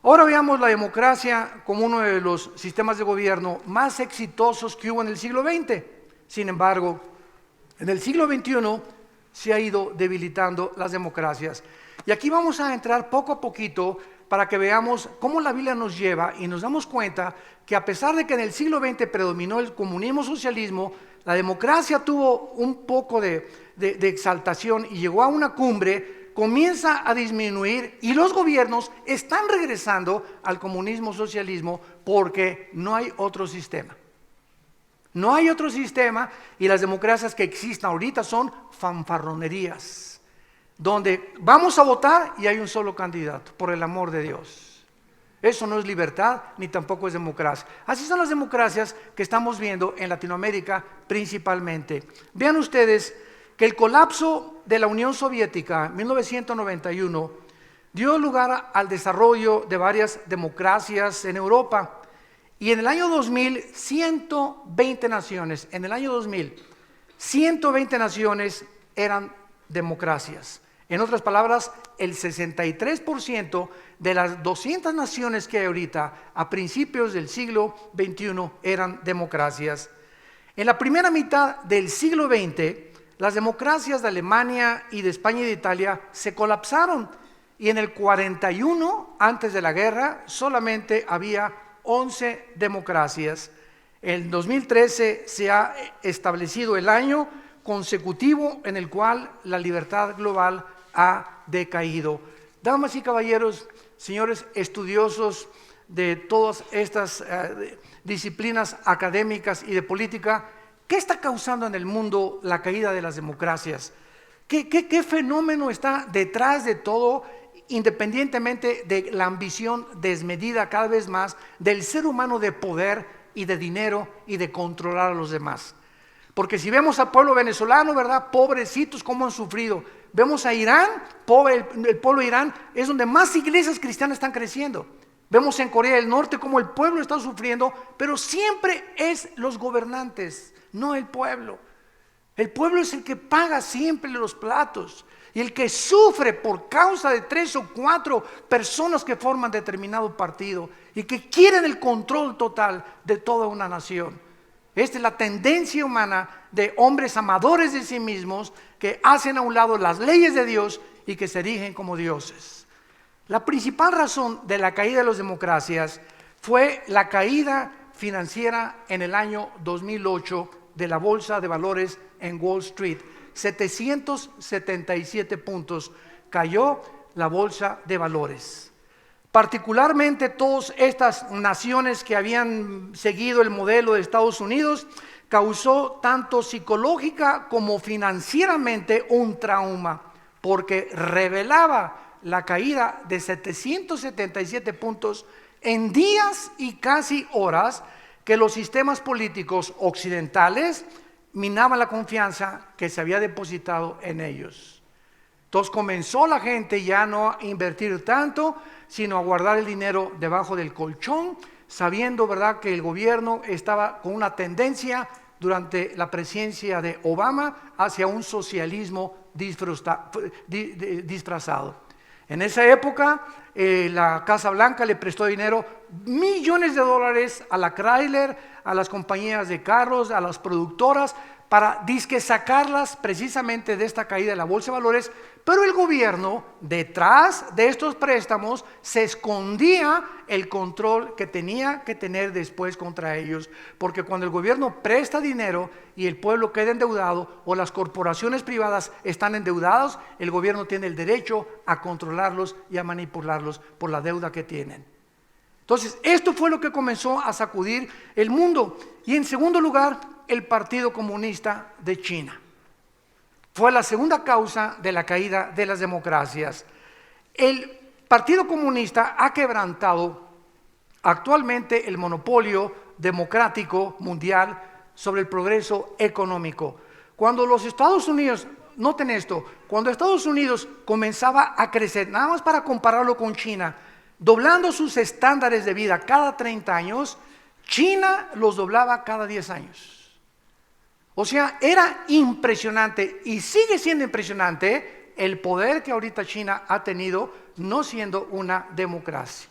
Ahora veamos la democracia como uno de los sistemas de gobierno más exitosos que hubo en el siglo XX. Sin embargo, en el siglo XXI se ha ido debilitando las democracias. Y aquí vamos a entrar poco a poquito para que veamos cómo la Biblia nos lleva y nos damos cuenta que a pesar de que en el siglo XX predominó el comunismo-socialismo, la democracia tuvo un poco de exaltación y llegó a una cumbre. Comienza a disminuir y los gobiernos están regresando al comunismo-socialismo porque no hay otro sistema. No hay otro sistema y las democracias que existen ahorita son fanfarronerías, donde vamos a votar y hay un solo candidato, por el amor de Dios. Eso no es libertad ni tampoco es democracia. Así son las democracias que estamos viendo en Latinoamérica principalmente. Vean ustedes que el colapso de la Unión Soviética en 1991 dio lugar al desarrollo de varias democracias en Europa. Y en el año 2000, 120 naciones, eran democracias. En otras palabras, el 63% de las 200 naciones que hay ahorita a principios del siglo XXI eran democracias. En la primera mitad del siglo XX, las democracias de Alemania y de España y de Italia se colapsaron y en el 41, antes de la guerra, solamente había 11 democracias. En 2013 se ha establecido el año consecutivo en el cual la libertad global ha decaído. Damas y caballeros, señores estudiosos de todas estas disciplinas académicas y de política, ¿qué está causando en el mundo la caída de las democracias? ¿Qué fenómeno está detrás de todo independientemente de la ambición desmedida cada vez más del ser humano de poder y de dinero y de controlar a los demás. Porque si vemos al pueblo venezolano, ¿verdad? Pobrecitos, cómo han sufrido. Vemos a Irán, el pueblo de Irán es donde más iglesias cristianas están creciendo. Vemos en Corea del Norte cómo el pueblo está sufriendo, pero siempre es los gobernantes, no el pueblo. El pueblo es el que paga siempre los platos y el que sufre por causa de 3 o 4 personas que forman determinado partido y que quieren el control total de toda una nación. Esta es la tendencia humana de hombres amadores de sí mismos que hacen a un lado las leyes de Dios y que se erigen como dioses. La principal razón de la caída de las democracias fue la caída financiera en el año 2008 de la bolsa de valores en Wall Street. 777 puntos cayó la bolsa de valores. Particularmente todas estas naciones que habían seguido el modelo de Estados Unidos causó tanto psicológica como financieramente un trauma, porque revelaba la caída de 777 puntos en días y casi horas que los sistemas políticos occidentales minaban la confianza que se había depositado en ellos. Entonces comenzó la gente ya no a invertir tanto, sino a guardar el dinero debajo del colchón, sabiendo, ¿verdad?, que el gobierno estaba con una tendencia durante la presidencia de Obama hacia un socialismo disfrazado. En esa época, la Casa Blanca le prestó dinero, millones de dólares a la Chrysler, a las compañías de carros, a las productoras, para disque sacarlas precisamente de esta caída de la bolsa de valores, pero el gobierno, detrás de estos préstamos, se escondía el control que tenía que tener después contra ellos, porque cuando el gobierno presta dinero y el pueblo queda endeudado o las corporaciones privadas están endeudadas, el gobierno tiene el derecho a controlarlos y a manipularlos por la deuda que tienen. Entonces, esto fue lo que comenzó a sacudir el mundo. Y en segundo lugar, el Partido Comunista de China. Fue la segunda causa de la caída de las democracias. El Partido Comunista ha quebrantado actualmente el monopolio democrático mundial sobre el progreso económico. Cuando los Estados Unidos, noten esto, cuando Estados Unidos comenzaba a crecer, nada más para compararlo con China, doblando sus estándares de vida cada 30 años, China los doblaba cada 10 años. O sea, era impresionante y sigue siendo impresionante el poder que ahorita China ha tenido, no siendo una democracia.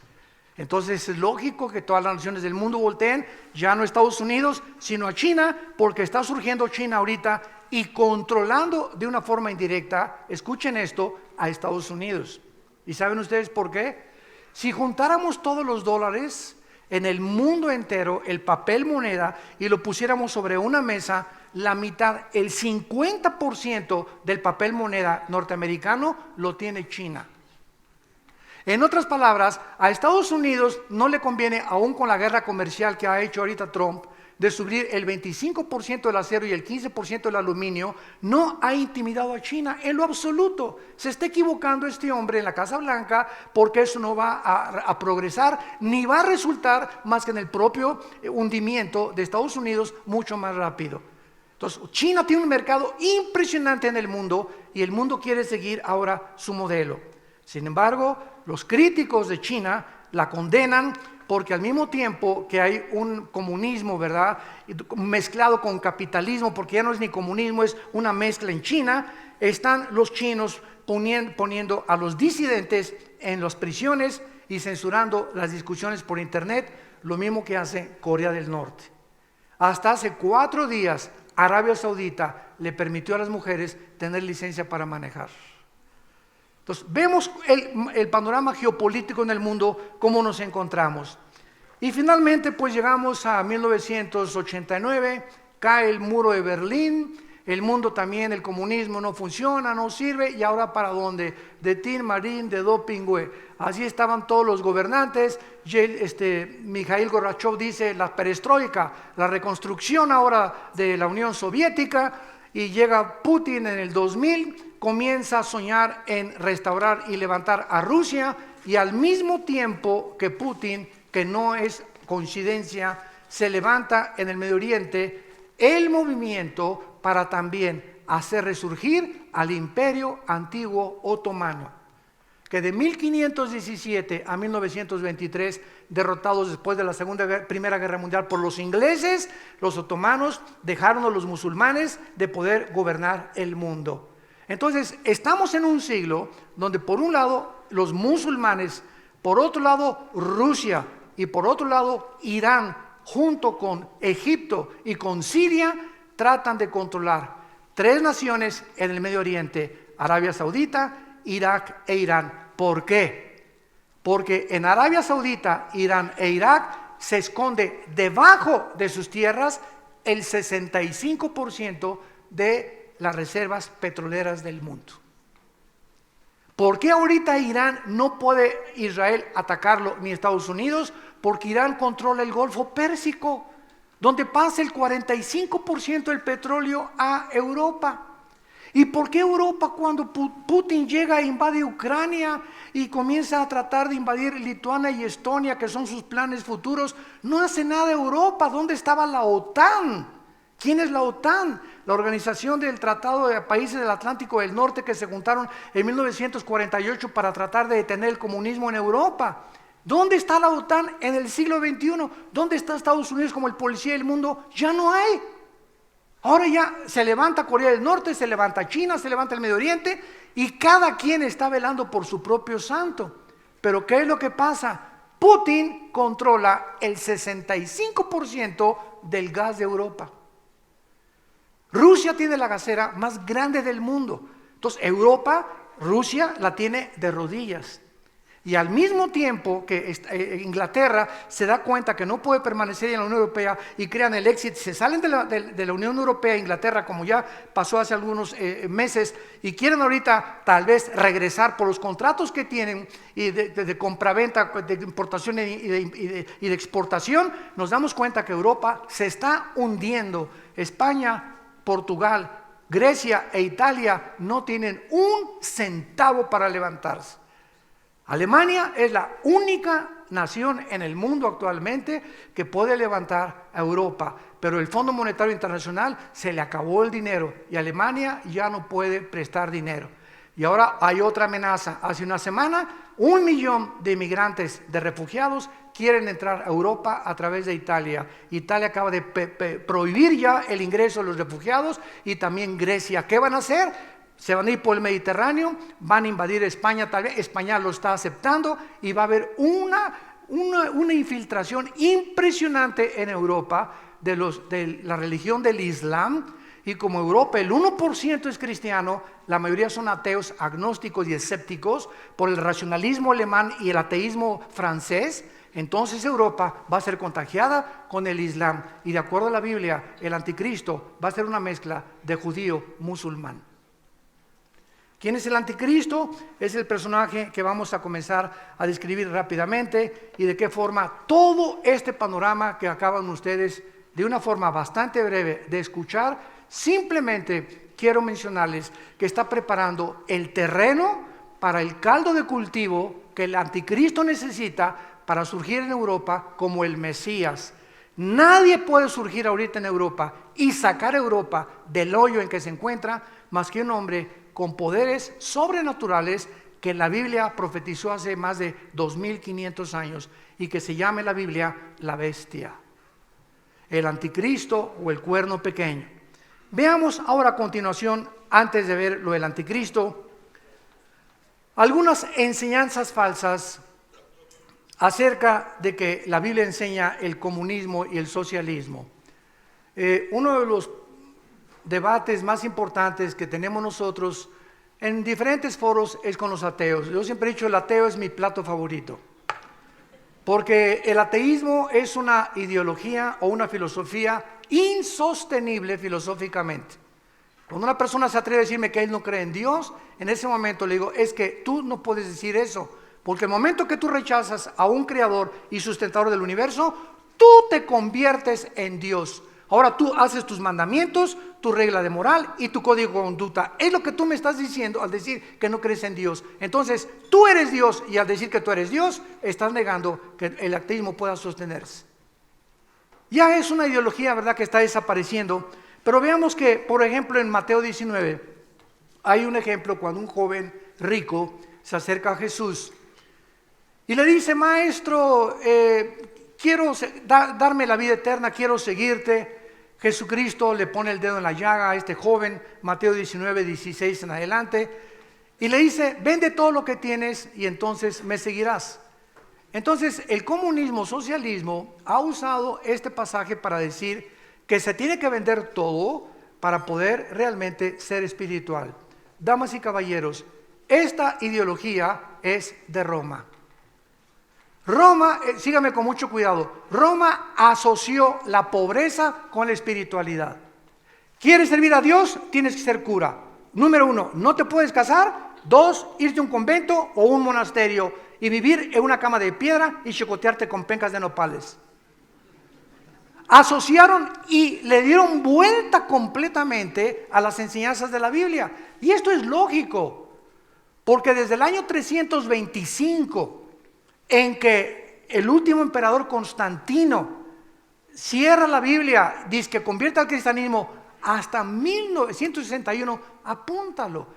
Entonces es lógico que todas las naciones del mundo volteen, ya no a Estados Unidos, sino a China, porque está surgiendo China ahorita y controlando de una forma indirecta, escuchen esto, a Estados Unidos. ¿Y saben ustedes por qué? Si juntáramos todos los dólares en el mundo entero, el papel moneda, y lo pusiéramos sobre una mesa, la mitad, el 50% del papel moneda norteamericano lo tiene China. En otras palabras, a Estados Unidos no le conviene, aún con la guerra comercial que ha hecho ahorita Trump, de subir el 25% del acero y el 15% del aluminio, no ha intimidado a China en lo absoluto. Se está equivocando este hombre en la Casa Blanca, porque eso no va a progresar, ni va a resultar más que en el propio hundimiento de Estados Unidos mucho más rápido. Entonces, China tiene un mercado impresionante en el mundo y el mundo quiere seguir ahora su modelo. Sin embargo, los críticos de China la condenan porque al mismo tiempo que hay un comunismo, ¿verdad?, mezclado con capitalismo, porque ya no es ni comunismo, es una mezcla en China, están los chinos poniendo a los disidentes en las prisiones y censurando las discusiones por internet, lo mismo que hace Corea del Norte. Hasta hace 4 días, Arabia Saudita le permitió a las mujeres tener licencia para manejar. Entonces, vemos el panorama geopolítico en el mundo, cómo nos encontramos. Y finalmente, pues llegamos a 1989, cae el muro de Berlín, el mundo también, el comunismo no funciona, no sirve, y ahora ¿para dónde? De Tin, Marín, de Dopingüe. Así estaban todos los gobernantes. Mikhail Gorbachev dice la perestroika, la reconstrucción ahora de la Unión Soviética, y llega Putin en el 2000, comienza a soñar en restaurar y levantar a Rusia, y al mismo tiempo que Putin, que no es coincidencia, se levanta en el Medio Oriente el movimiento para también hacer resurgir al imperio antiguo otomano, que de 1517 a 1923, derrotados después de la Primera Guerra Mundial por los ingleses, los otomanos dejaron a los musulmanes de poder gobernar el mundo. Entonces, estamos en un siglo donde por un lado los musulmanes, por otro lado Rusia y por otro lado Irán, junto con Egipto y con Siria, tratan de controlar tres naciones en el Medio Oriente: Arabia Saudita, Irak e Irán. ¿Por qué? Porque en Arabia Saudita, Irán e Irak se esconde debajo de sus tierras el 65% de las reservas petroleras del mundo. ¿Por qué ahorita Irán no puede Israel atacarlo ni Estados Unidos? Porque Irán controla el Golfo Pérsico, donde pasa el 45% del petróleo a Europa. ¿Y por qué Europa, cuando Putin llega e invade Ucrania y comienza a tratar de invadir Lituania y Estonia, que son sus planes futuros, no hace nada Europa? ¿Dónde estaba la OTAN? ¿Quién es la OTAN? La Organización del Tratado de Países del Atlántico del Norte, que se juntaron en 1948 para tratar de detener el comunismo en Europa. ¿Dónde está la OTAN en el siglo XXI? ¿Dónde está Estados Unidos como el policía del mundo? Ya no hay. Ahora ya se levanta Corea del Norte, se levanta China, se levanta el Medio Oriente, y cada quien está velando por su propio santo. Pero ¿qué es lo que pasa? Putin controla el 65% del gas de Europa. Rusia tiene la gasera más grande del mundo. Entonces Europa, Rusia la tiene de rodillas. Y al mismo tiempo que Inglaterra se da cuenta que no puede permanecer en la Unión Europea y crean el Exit, se salen de la Unión Europea, Inglaterra, como ya pasó hace algunos meses, y quieren ahorita tal vez regresar por los contratos que tienen y de compraventa, de importación y de exportación. Nos damos cuenta que Europa se está hundiendo. España, Portugal, Grecia e Italia no tienen un centavo para levantarse. Alemania es la única nación en el mundo actualmente que puede levantar a Europa, pero el Fondo Monetario Internacional se le acabó el dinero y Alemania ya no puede prestar dinero. Y ahora hay otra amenaza. Hace una semana, 1 millón de inmigrantes, de refugiados, quieren entrar a Europa a través de Italia. Italia acaba de prohibir ya el ingreso de los refugiados, y también Grecia. ¿Qué van a hacer? Se van a ir por el Mediterráneo, van a invadir España, tal vez España lo está aceptando, y va a haber una infiltración impresionante en Europa de la religión del Islam. Y como Europa el 1% es cristiano, la mayoría son ateos, agnósticos y escépticos por el racionalismo alemán y el ateísmo francés. Entonces Europa va a ser contagiada con el Islam, y de acuerdo a la Biblia, el anticristo va a ser una mezcla de judío musulmán. ¿Quién es el anticristo? Es el personaje que vamos a comenzar a describir rápidamente, y de qué forma todo este panorama que acaban ustedes de una forma bastante breve de escuchar. Simplemente quiero mencionarles que está preparando el terreno para el caldo de cultivo que el anticristo necesita para surgir en Europa como el Mesías. Nadie puede surgir ahorita en Europa y sacar a Europa del hoyo en que se encuentra más que un hombre con poderes sobrenaturales que la Biblia profetizó hace más de 2500 años, y que se llama en la Biblia la bestia, el anticristo o el cuerno pequeño. Veamos ahora a continuación, antes de ver lo del anticristo, algunas enseñanzas falsas acerca de que la Biblia enseña el comunismo y el socialismo. Uno de los debates más importantes que tenemos nosotros en diferentes foros es con los ateos. Yo siempre he dicho, el ateo es mi plato favorito, porque el ateísmo es una ideología o una filosofía insostenible filosóficamente. Cuando una persona se atreve a decirme que él no cree en Dios, en ese momento le digo, es que tú no puedes decir eso, porque el momento que tú rechazas a un creador y sustentador del universo, tú te conviertes en Dios. Ahora tú haces tus mandamientos, tu regla de moral y tu código de conducta. Es lo que tú me estás diciendo al decir que no crees en Dios. Entonces, tú eres Dios y al decir que tú eres Dios, estás negando que el ateísmo pueda sostenerse. Ya es una ideología, ¿verdad?, que está desapareciendo. Pero veamos que, por ejemplo, en Mateo 19, hay un ejemplo cuando un joven rico se acerca a Jesús y le dice: maestro, quiero darme la vida eterna, quiero seguirte. Jesucristo le pone el dedo en la llaga a este joven, Mateo 19, 16 en adelante, y le dice: vende todo lo que tienes y entonces me seguirás. Entonces el comunismo, socialismo, ha usado este pasaje para decir que se tiene que vender todo para poder realmente ser espiritual. Damas y caballeros, esta ideología es de Roma. Roma, sígame con mucho cuidado, Roma asoció la pobreza con la espiritualidad. ¿Quieres servir a Dios? Tienes que ser cura. Número 1, no te puedes casar. 2, irte a un convento o un monasterio y vivir en una cama de piedra y chicotearte con pencas de nopales. Asociaron y le dieron vuelta completamente a las enseñanzas de la Biblia. Y esto es lógico, porque desde el año 325, en que el último emperador Constantino cierra la Biblia, dice que convierte al cristianismo, hasta 1961, apúntalo,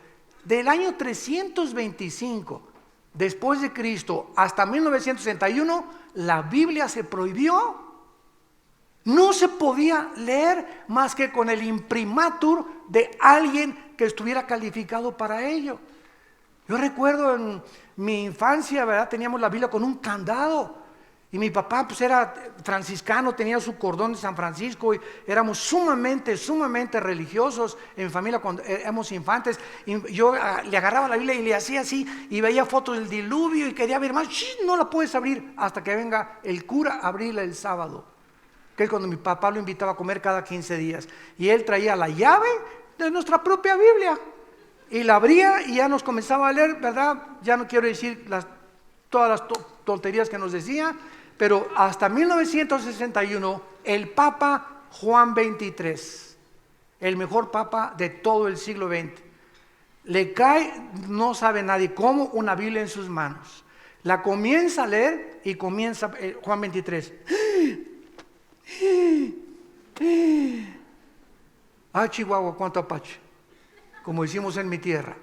del año 325 después de Cristo hasta 1961, la Biblia se prohibió. No se podía leer más que con el imprimatur de alguien que estuviera calificado para ello. Yo recuerdo en mi infancia, ¿verdad?, teníamos la Biblia con un candado. Y mi papá pues era franciscano, tenía su cordón de San Francisco y éramos sumamente religiosos en mi familia cuando éramos infantes. Y yo le agarraba la Biblia y le hacía así y veía fotos del diluvio y quería ver más. No la puedes abrir hasta que venga el cura a abrirla el sábado, que es cuando mi papá lo invitaba a comer cada 15 días. Y él traía la llave de nuestra propia Biblia y la abría y ya nos comenzaba a leer, ¿verdad? Ya no quiero decir todas las tonterías que nos decía. Pero hasta 1961, el Papa Juan XXIII, el mejor papa de todo el siglo XX, le cae, no sabe nadie cómo, una Biblia en sus manos. La comienza a leer y comienza Juan XXIII. Ah, Chihuahua, cuánto apache, como decimos en mi tierra.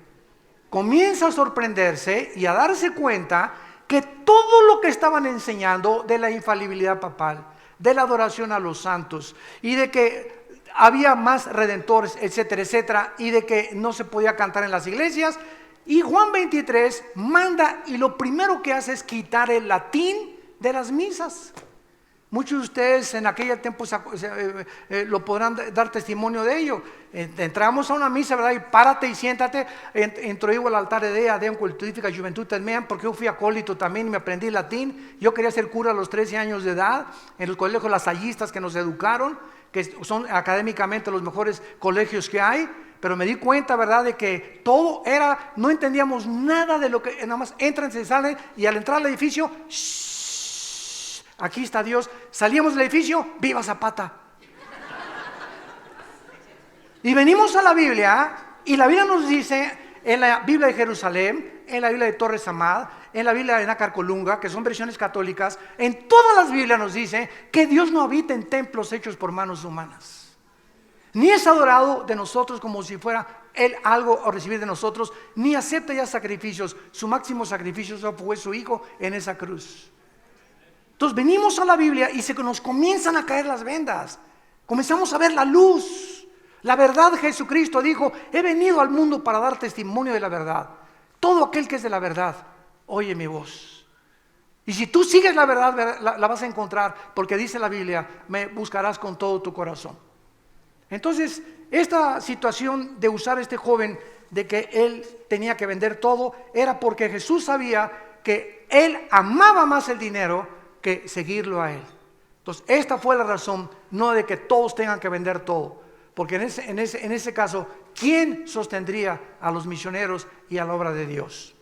Comienza a sorprenderse y a darse cuenta que todo lo que estaban enseñando de la infalibilidad papal, de la adoración a los santos y de que había más redentores, etcétera, etcétera, y de que no se podía cantar en las iglesias, y Juan XXIII manda y lo primero que hace es quitar el latín de las misas. Muchos de ustedes en aquel tiempo lo podrán dar testimonio de ello. Entramos a una misa, ¿verdad? Y párate y siéntate. Entro yo al altar de Dea, Deum cultifica juventud meam, porque yo fui acólito también y me aprendí latín. Yo quería ser cura a los 13 años de edad, en los colegios lasallistas que nos educaron, que son académicamente los mejores colegios que hay. Pero me di cuenta, ¿verdad?, de que todo era, no entendíamos nada de lo que, nada más entran, se salen y al entrar al edificio, aquí está Dios. Salíamos del edificio, ¡viva Zapata! Y venimos a la Biblia, y la Biblia nos dice, en la Biblia de Jerusalén, en la Biblia de Torres Amad, en la Biblia de Nácar Colunga, que son versiones católicas, en todas las Biblias nos dice que Dios no habita en templos hechos por manos humanas, ni es adorado de nosotros como si fuera Él algo a recibir de nosotros, ni acepta ya sacrificios. Su máximo sacrificio fue su Hijo en esa cruz. Entonces venimos a la Biblia y nos comienzan a caer las vendas. Comenzamos a ver la luz. La verdad, Jesucristo dijo: he venido al mundo para dar testimonio de la verdad. Todo aquel que es de la verdad, oye mi voz. Y si tú sigues la verdad, la vas a encontrar, porque dice la Biblia: me buscarás con todo tu corazón. Entonces, esta situación de usar a este joven, de que él tenía que vender todo, era porque Jesús sabía que él amaba más el dinero que seguirlo a él. Entonces esta fue la razón, no de que todos tengan que vender todo, porque en ese caso, ¿quién sostendría a los misioneros y a la obra de Dios?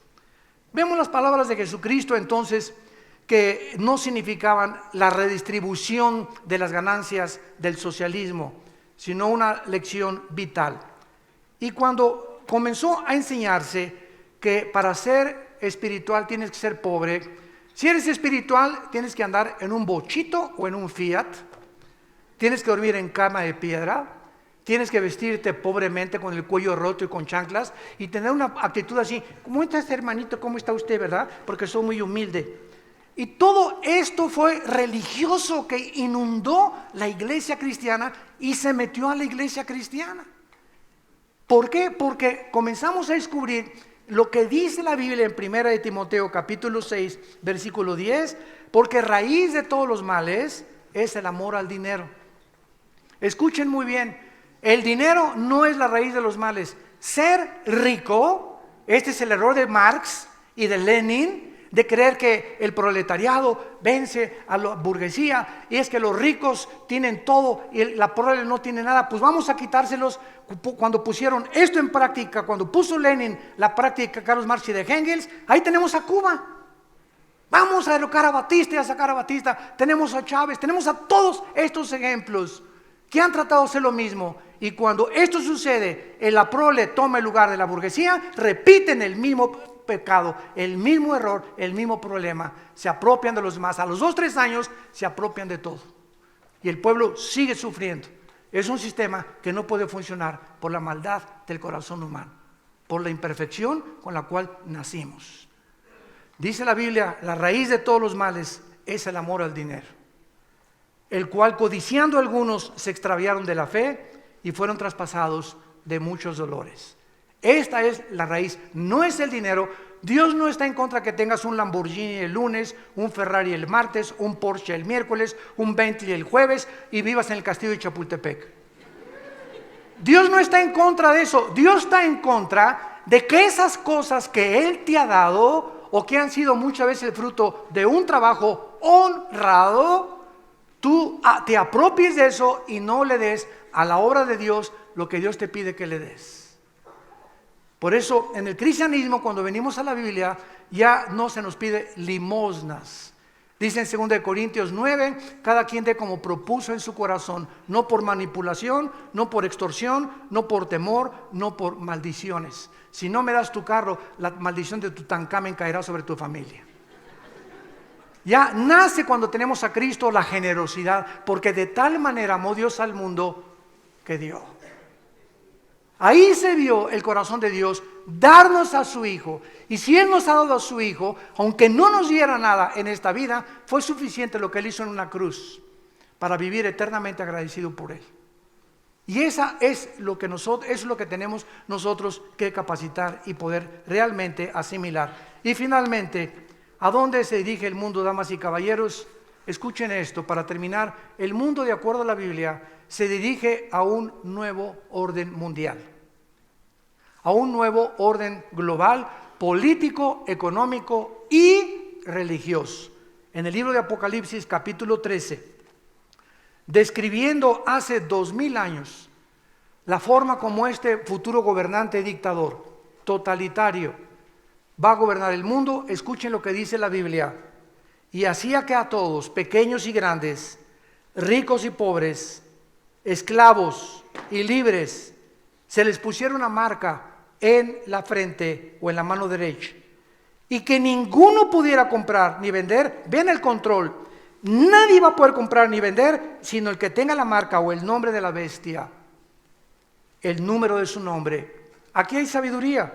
Vemos las palabras de Jesucristo entonces, que no significaban la redistribución de las ganancias del socialismo, sino una lección vital. Y cuando comenzó a enseñarse que para ser espiritual tienes que ser pobre, si eres espiritual tienes que andar en un bochito o en un Fiat, tienes que dormir en cama de piedra, tienes que vestirte pobremente con el cuello roto y con chanclas y tener una actitud así, ¿cómo estás, hermanito? ¿Cómo está usted, verdad? Porque soy muy humilde. Y todo esto fue religioso que inundó la iglesia cristiana y se metió a la iglesia cristiana. ¿Por qué? Porque comenzamos a descubrir lo que dice la Biblia en 1 de Timoteo capítulo 6, versículo 10, porque raíz de todos los males es el amor al dinero. Escuchen muy bien, el dinero no es la raíz de los males. Ser rico, este es el error de Marx y de Lenin, de creer que el proletariado vence a la burguesía y es que los ricos tienen todo y la prole no tiene nada. Pues vamos a quitárselos. Cuando pusieron esto en práctica, cuando puso Lenin la práctica Carlos Marx y de Engels, ahí tenemos a Cuba. Vamos a derrocar a Batista y a sacar a Batista. Tenemos a Chávez, tenemos a todos estos ejemplos que han tratado de hacer lo mismo. Y cuando esto sucede, la prole toma el lugar de la burguesía, repiten el mismo pecado, el mismo error, el mismo problema, se apropian de los demás. A los 2-3 años se apropian de todo y el pueblo sigue sufriendo. Es un sistema que no puede funcionar por la maldad del corazón humano, por la imperfección con la cual nacimos. Dice la Biblia, la raíz de todos los males es el amor al dinero, el cual codiciando algunos se extraviaron de la fe y fueron traspasados de muchos dolores. Esta es la raíz, no es el dinero. Dios no está en contra que tengas un Lamborghini el lunes, un Ferrari el martes, un Porsche el miércoles, un Bentley el jueves y vivas en el castillo de Chapultepec. Dios no está en contra de eso. Dios está en contra de que esas cosas que Él te ha dado o que han sido muchas veces el fruto de un trabajo honrado, tú te apropies de eso y no le des a la obra de Dios lo que Dios te pide que le des. Por eso en el cristianismo, cuando venimos a la Biblia, ya no se nos pide limosnas. Dice en 2 Corintios 9, cada quien dé como propuso en su corazón, no por manipulación, no por extorsión, no por temor, no por maldiciones. Si no me das tu carro, la maldición de Tutankamén caerá sobre tu familia. Ya nace cuando tenemos a Cristo la generosidad, porque de tal manera amó Dios al mundo que dio. Ahí se vio el corazón de Dios, darnos a su Hijo. Y si Él nos ha dado a su Hijo, aunque no nos diera nada en esta vida, fue suficiente lo que Él hizo en una cruz para vivir eternamente agradecido por Él. Y esa es lo que tenemos nosotros que capacitar y poder realmente asimilar. Y finalmente, ¿a dónde se dirige el mundo, damas y caballeros? Escuchen esto, para terminar, el mundo, de acuerdo a la Biblia, se dirige a un nuevo orden mundial, a un nuevo orden global, político, económico y religioso. En el libro de Apocalipsis, capítulo 13, describiendo hace 2000 años la forma como este futuro gobernante dictador, totalitario, va a gobernar el mundo, escuchen lo que dice la Biblia. Y hacía que a todos, pequeños y grandes, ricos y pobres, esclavos y libres, se les pusiera una marca en la frente o en la mano derecha, y que ninguno pudiera comprar ni vender. Vean el control, nadie va a poder comprar ni vender sino el que tenga la marca o el nombre de la bestia, el número de su nombre. Aquí hay sabiduría.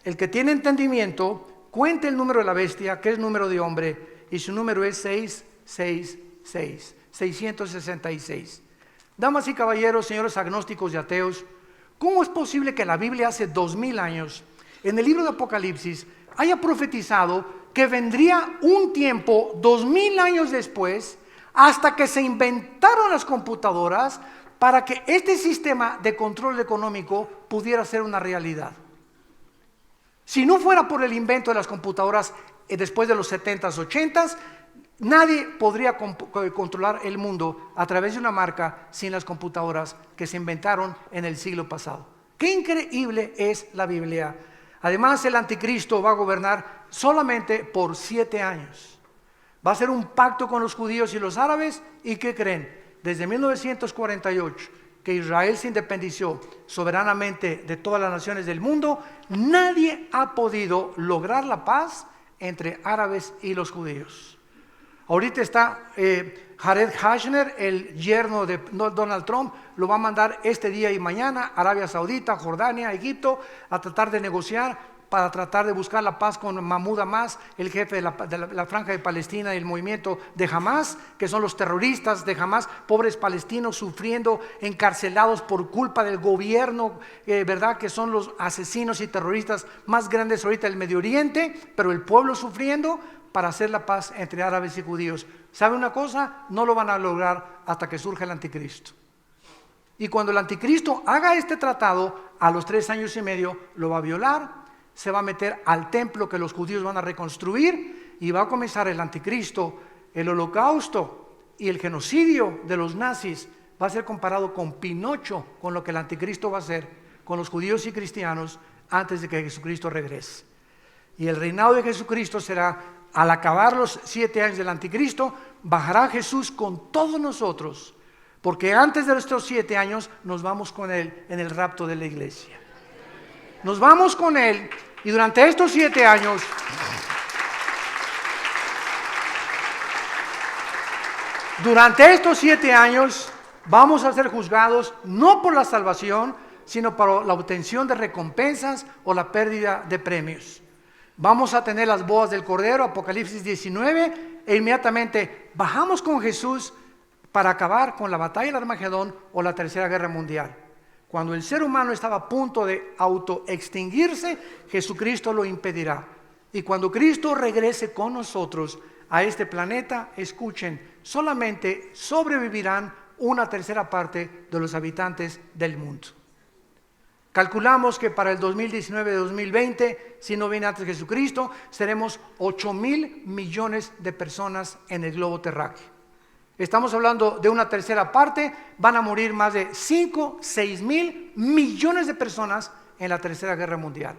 El que tiene entendimiento cuente el número de la bestia, que es número de hombre, y su número es 666, 666. Damas y caballeros, señores agnósticos y ateos, ¿cómo es posible que la Biblia hace 2000 años, en el libro de Apocalipsis, haya profetizado que vendría un tiempo, 2000 años después, hasta que se inventaron las computadoras para que este sistema de control económico pudiera ser una realidad? Si no fuera por el invento de las computadoras después de los 70s, 80s, nadie podría controlar el mundo a través de una marca sin las computadoras que se inventaron en el siglo pasado. ¡Qué increíble es la Biblia! Además, el anticristo va a gobernar solamente por 7 años. Va a ser un pacto con los judíos y los árabes. ¿Y qué creen? Desde 1948, que Israel se independizó soberanamente de todas las naciones del mundo, nadie ha podido lograr la paz entre árabes y los judíos. Ahorita está Jared Kushner, el yerno de Donald Trump, lo va a mandar este día y mañana a Arabia Saudita, Jordania, Egipto, a tratar de negociar para tratar de buscar la paz con Mahmoud Abbas, el jefe de la Franja de Palestina y el movimiento de Hamas, que son los terroristas de Hamas, pobres palestinos sufriendo, encarcelados por culpa del gobierno, ¿verdad? Que son los asesinos y terroristas más grandes ahorita del Medio Oriente, pero el pueblo sufriendo para hacer la paz entre árabes y judíos. ¿Sabe una cosa? No lo van a lograr hasta que surja el anticristo. Y cuando el anticristo haga este tratado, a los 3 años y medio lo va a violar, se va a meter al templo que los judíos van a reconstruir y va a comenzar el anticristo. El holocausto y el genocidio de los nazis va a ser comparado con Pinocho, con lo que el anticristo va a hacer con los judíos y cristianos antes de que Jesucristo regrese. Y el reinado de Jesucristo será, al acabar los 7 años del anticristo, bajará Jesús con todos nosotros, porque antes de estos 7 años nos vamos con Él en el rapto de la iglesia. Nos vamos con Él y durante estos 7 años vamos a ser juzgados no por la salvación, sino por la obtención de recompensas o la pérdida de premios. Vamos a tener las bodas del Cordero, Apocalipsis 19, e inmediatamente bajamos con Jesús para acabar con la batalla del Armagedón o la Tercera Guerra Mundial. Cuando el ser humano estaba a punto de autoextinguirse, Jesucristo lo impedirá. Y cuando Cristo regrese con nosotros a este planeta, escuchen, solamente sobrevivirán una tercera parte de los habitantes del mundo. Calculamos que para el 2019-2020, si no viene antes Jesucristo, seremos 8,000 millones de personas en el globo terráqueo. Estamos hablando de una tercera parte, van a morir más de 6 mil millones de personas en la Tercera Guerra Mundial.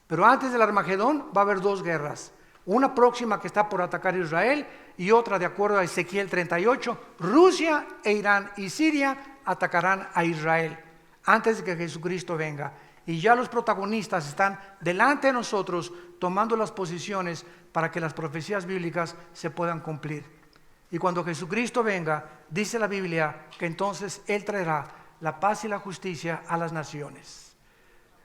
Pero antes del Armagedón va a haber 2 guerras. Una próxima que está por atacar Israel y otra, de acuerdo a Ezequiel 38, Rusia e Irán y Siria atacarán a Israel antes de que Jesucristo venga. Y ya los protagonistas están delante de nosotros tomando las posiciones para que las profecías bíblicas se puedan cumplir. Y cuando Jesucristo venga, dice la Biblia que entonces Él traerá la paz y la justicia a las naciones.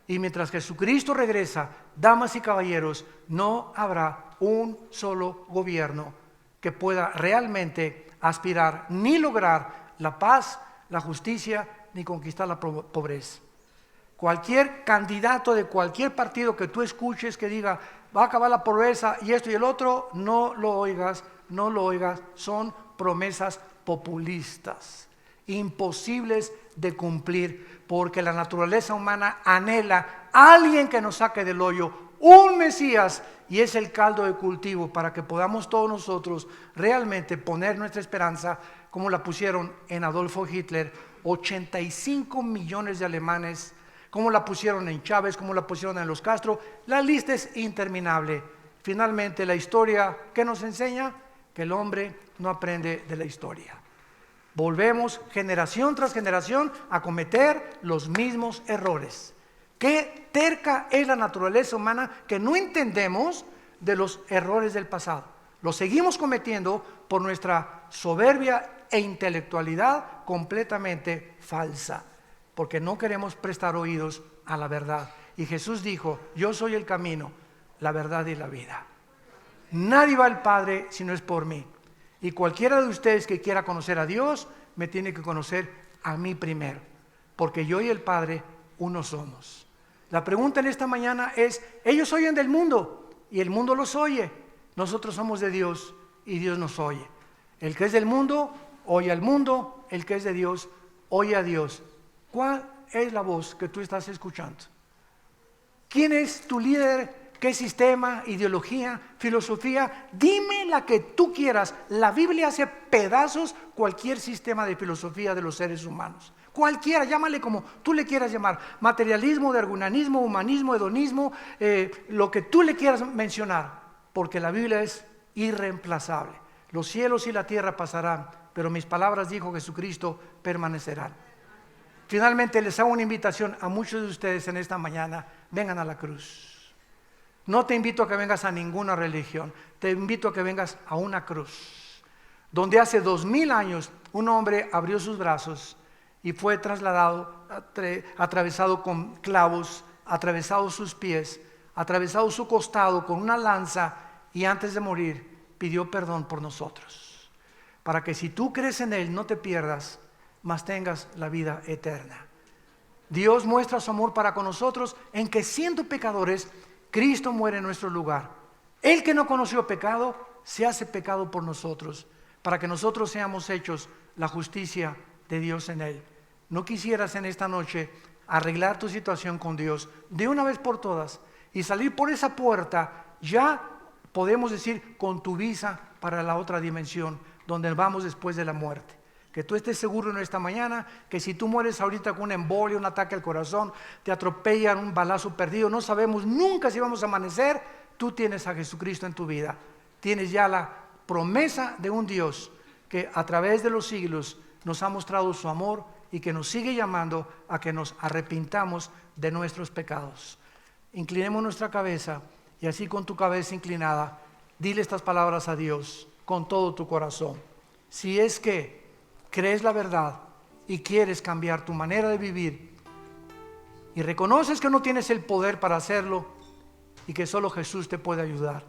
Y mientras Jesucristo regresa, damas y caballeros, no habrá un solo gobierno que pueda realmente aspirar ni lograr la paz, la justicia, ni conquistar la pobreza. Cualquier candidato de cualquier partido que tú escuches que diga va a acabar la pobreza y esto y el otro, no lo oigas, son promesas populistas, imposibles de cumplir, porque la naturaleza humana anhela a alguien que nos saque del hoyo, un Mesías, y es el caldo de cultivo para que podamos todos nosotros realmente poner nuestra esperanza como la pusieron en Adolfo Hitler, 85 millones de alemanes, como la pusieron en Chávez, como la pusieron en los Castro. La lista es interminable. Finalmente, la historia, ¿qué nos enseña? Que el hombre no aprende de la historia. Volvemos generación tras generación a cometer los mismos errores. Qué terca es la naturaleza humana que no entendemos de los errores del pasado. Los seguimos cometiendo por nuestra soberbia e intelectualidad completamente falsa, porque no queremos prestar oídos a la verdad. Y Jesús dijo: yo soy el camino, la verdad y la vida. Nadie va al Padre si no es por mí. Y cualquiera de ustedes que quiera conocer a Dios, me tiene que conocer a mí primero, porque yo y el Padre uno somos. La pregunta en esta mañana es: ellos oyen del mundo y el mundo los oye. Nosotros somos de Dios y Dios nos oye. El que es del mundo oye al mundo, el que es de Dios oye a Dios. ¿Cuál es la voz que tú estás escuchando? ¿Quién es tu líder? ¿Qué sistema, ideología, filosofía? Dime la que tú quieras. La Biblia hace pedazos cualquier sistema de filosofía de los seres humanos. Cualquiera, llámale como tú le quieras llamar. Materialismo, darwinianismo, humanismo, hedonismo, lo que tú le quieras mencionar. Porque la Biblia es irreemplazable. Los cielos y la tierra pasarán, pero mis palabras, dijo Jesucristo, permanecerán. Finalmente les hago una invitación a muchos de ustedes en esta mañana: vengan a la cruz. No te invito a que vengas a ninguna religión, te invito a que vengas a una cruz, donde hace 2000 años un hombre abrió sus brazos y fue trasladado, atravesado con clavos, atravesado sus pies, atravesado su costado con una lanza, y antes de morir pidió perdón por nosotros, para que si tú crees en Él no te pierdas, mas tengas la vida eterna. Dios muestra su amor para con nosotros en que, siendo pecadores, Cristo muere en nuestro lugar. El que no conoció pecado se hace pecado por nosotros, para que nosotros seamos hechos la justicia de Dios en Él. ¿No quisieras en esta noche arreglar tu situación con Dios de una vez por todas y salir por esa puerta, ya podemos decir, con tu visa para la otra dimensión, donde vamos después de la muerte? Que tú estés seguro en esta mañana que si tú mueres ahorita con una embolia, un ataque al corazón, te atropellan, un balazo perdido, no sabemos nunca si vamos a amanecer, tú tienes a Jesucristo en tu vida. Tienes ya la promesa de un Dios que a través de los siglos nos ha mostrado su amor y que nos sigue llamando a que nos arrepintamos de nuestros pecados. Inclinemos nuestra cabeza, y así, con tu cabeza inclinada, dile estas palabras a Dios con todo tu corazón. Si es que crees la verdad y quieres cambiar tu manera de vivir y reconoces que no tienes el poder para hacerlo y que solo Jesús te puede ayudar.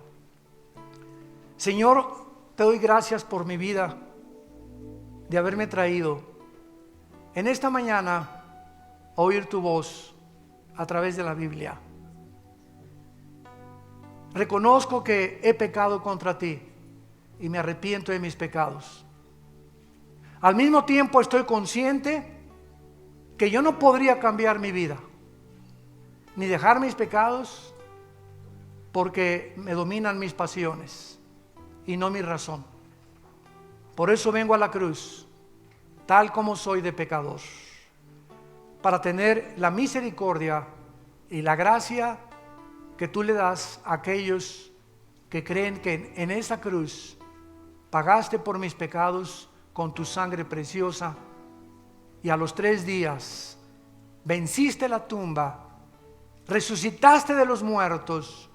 Señor, te doy gracias por mi vida, de haberme traído en esta mañana a oír tu voz a través de la Biblia. Reconozco que he pecado contra ti y me arrepiento de mis pecados. Al mismo tiempo estoy consciente que yo no podría cambiar mi vida, ni dejar mis pecados, porque me dominan mis pasiones y no mi razón. Por eso vengo a la cruz, tal como soy de pecador, para tener la misericordia y la gracia que tú le das a aquellos que creen que en esa cruz pagaste por mis pecados con tu sangre preciosa, y a los 3 días venciste la tumba, resucitaste de los muertos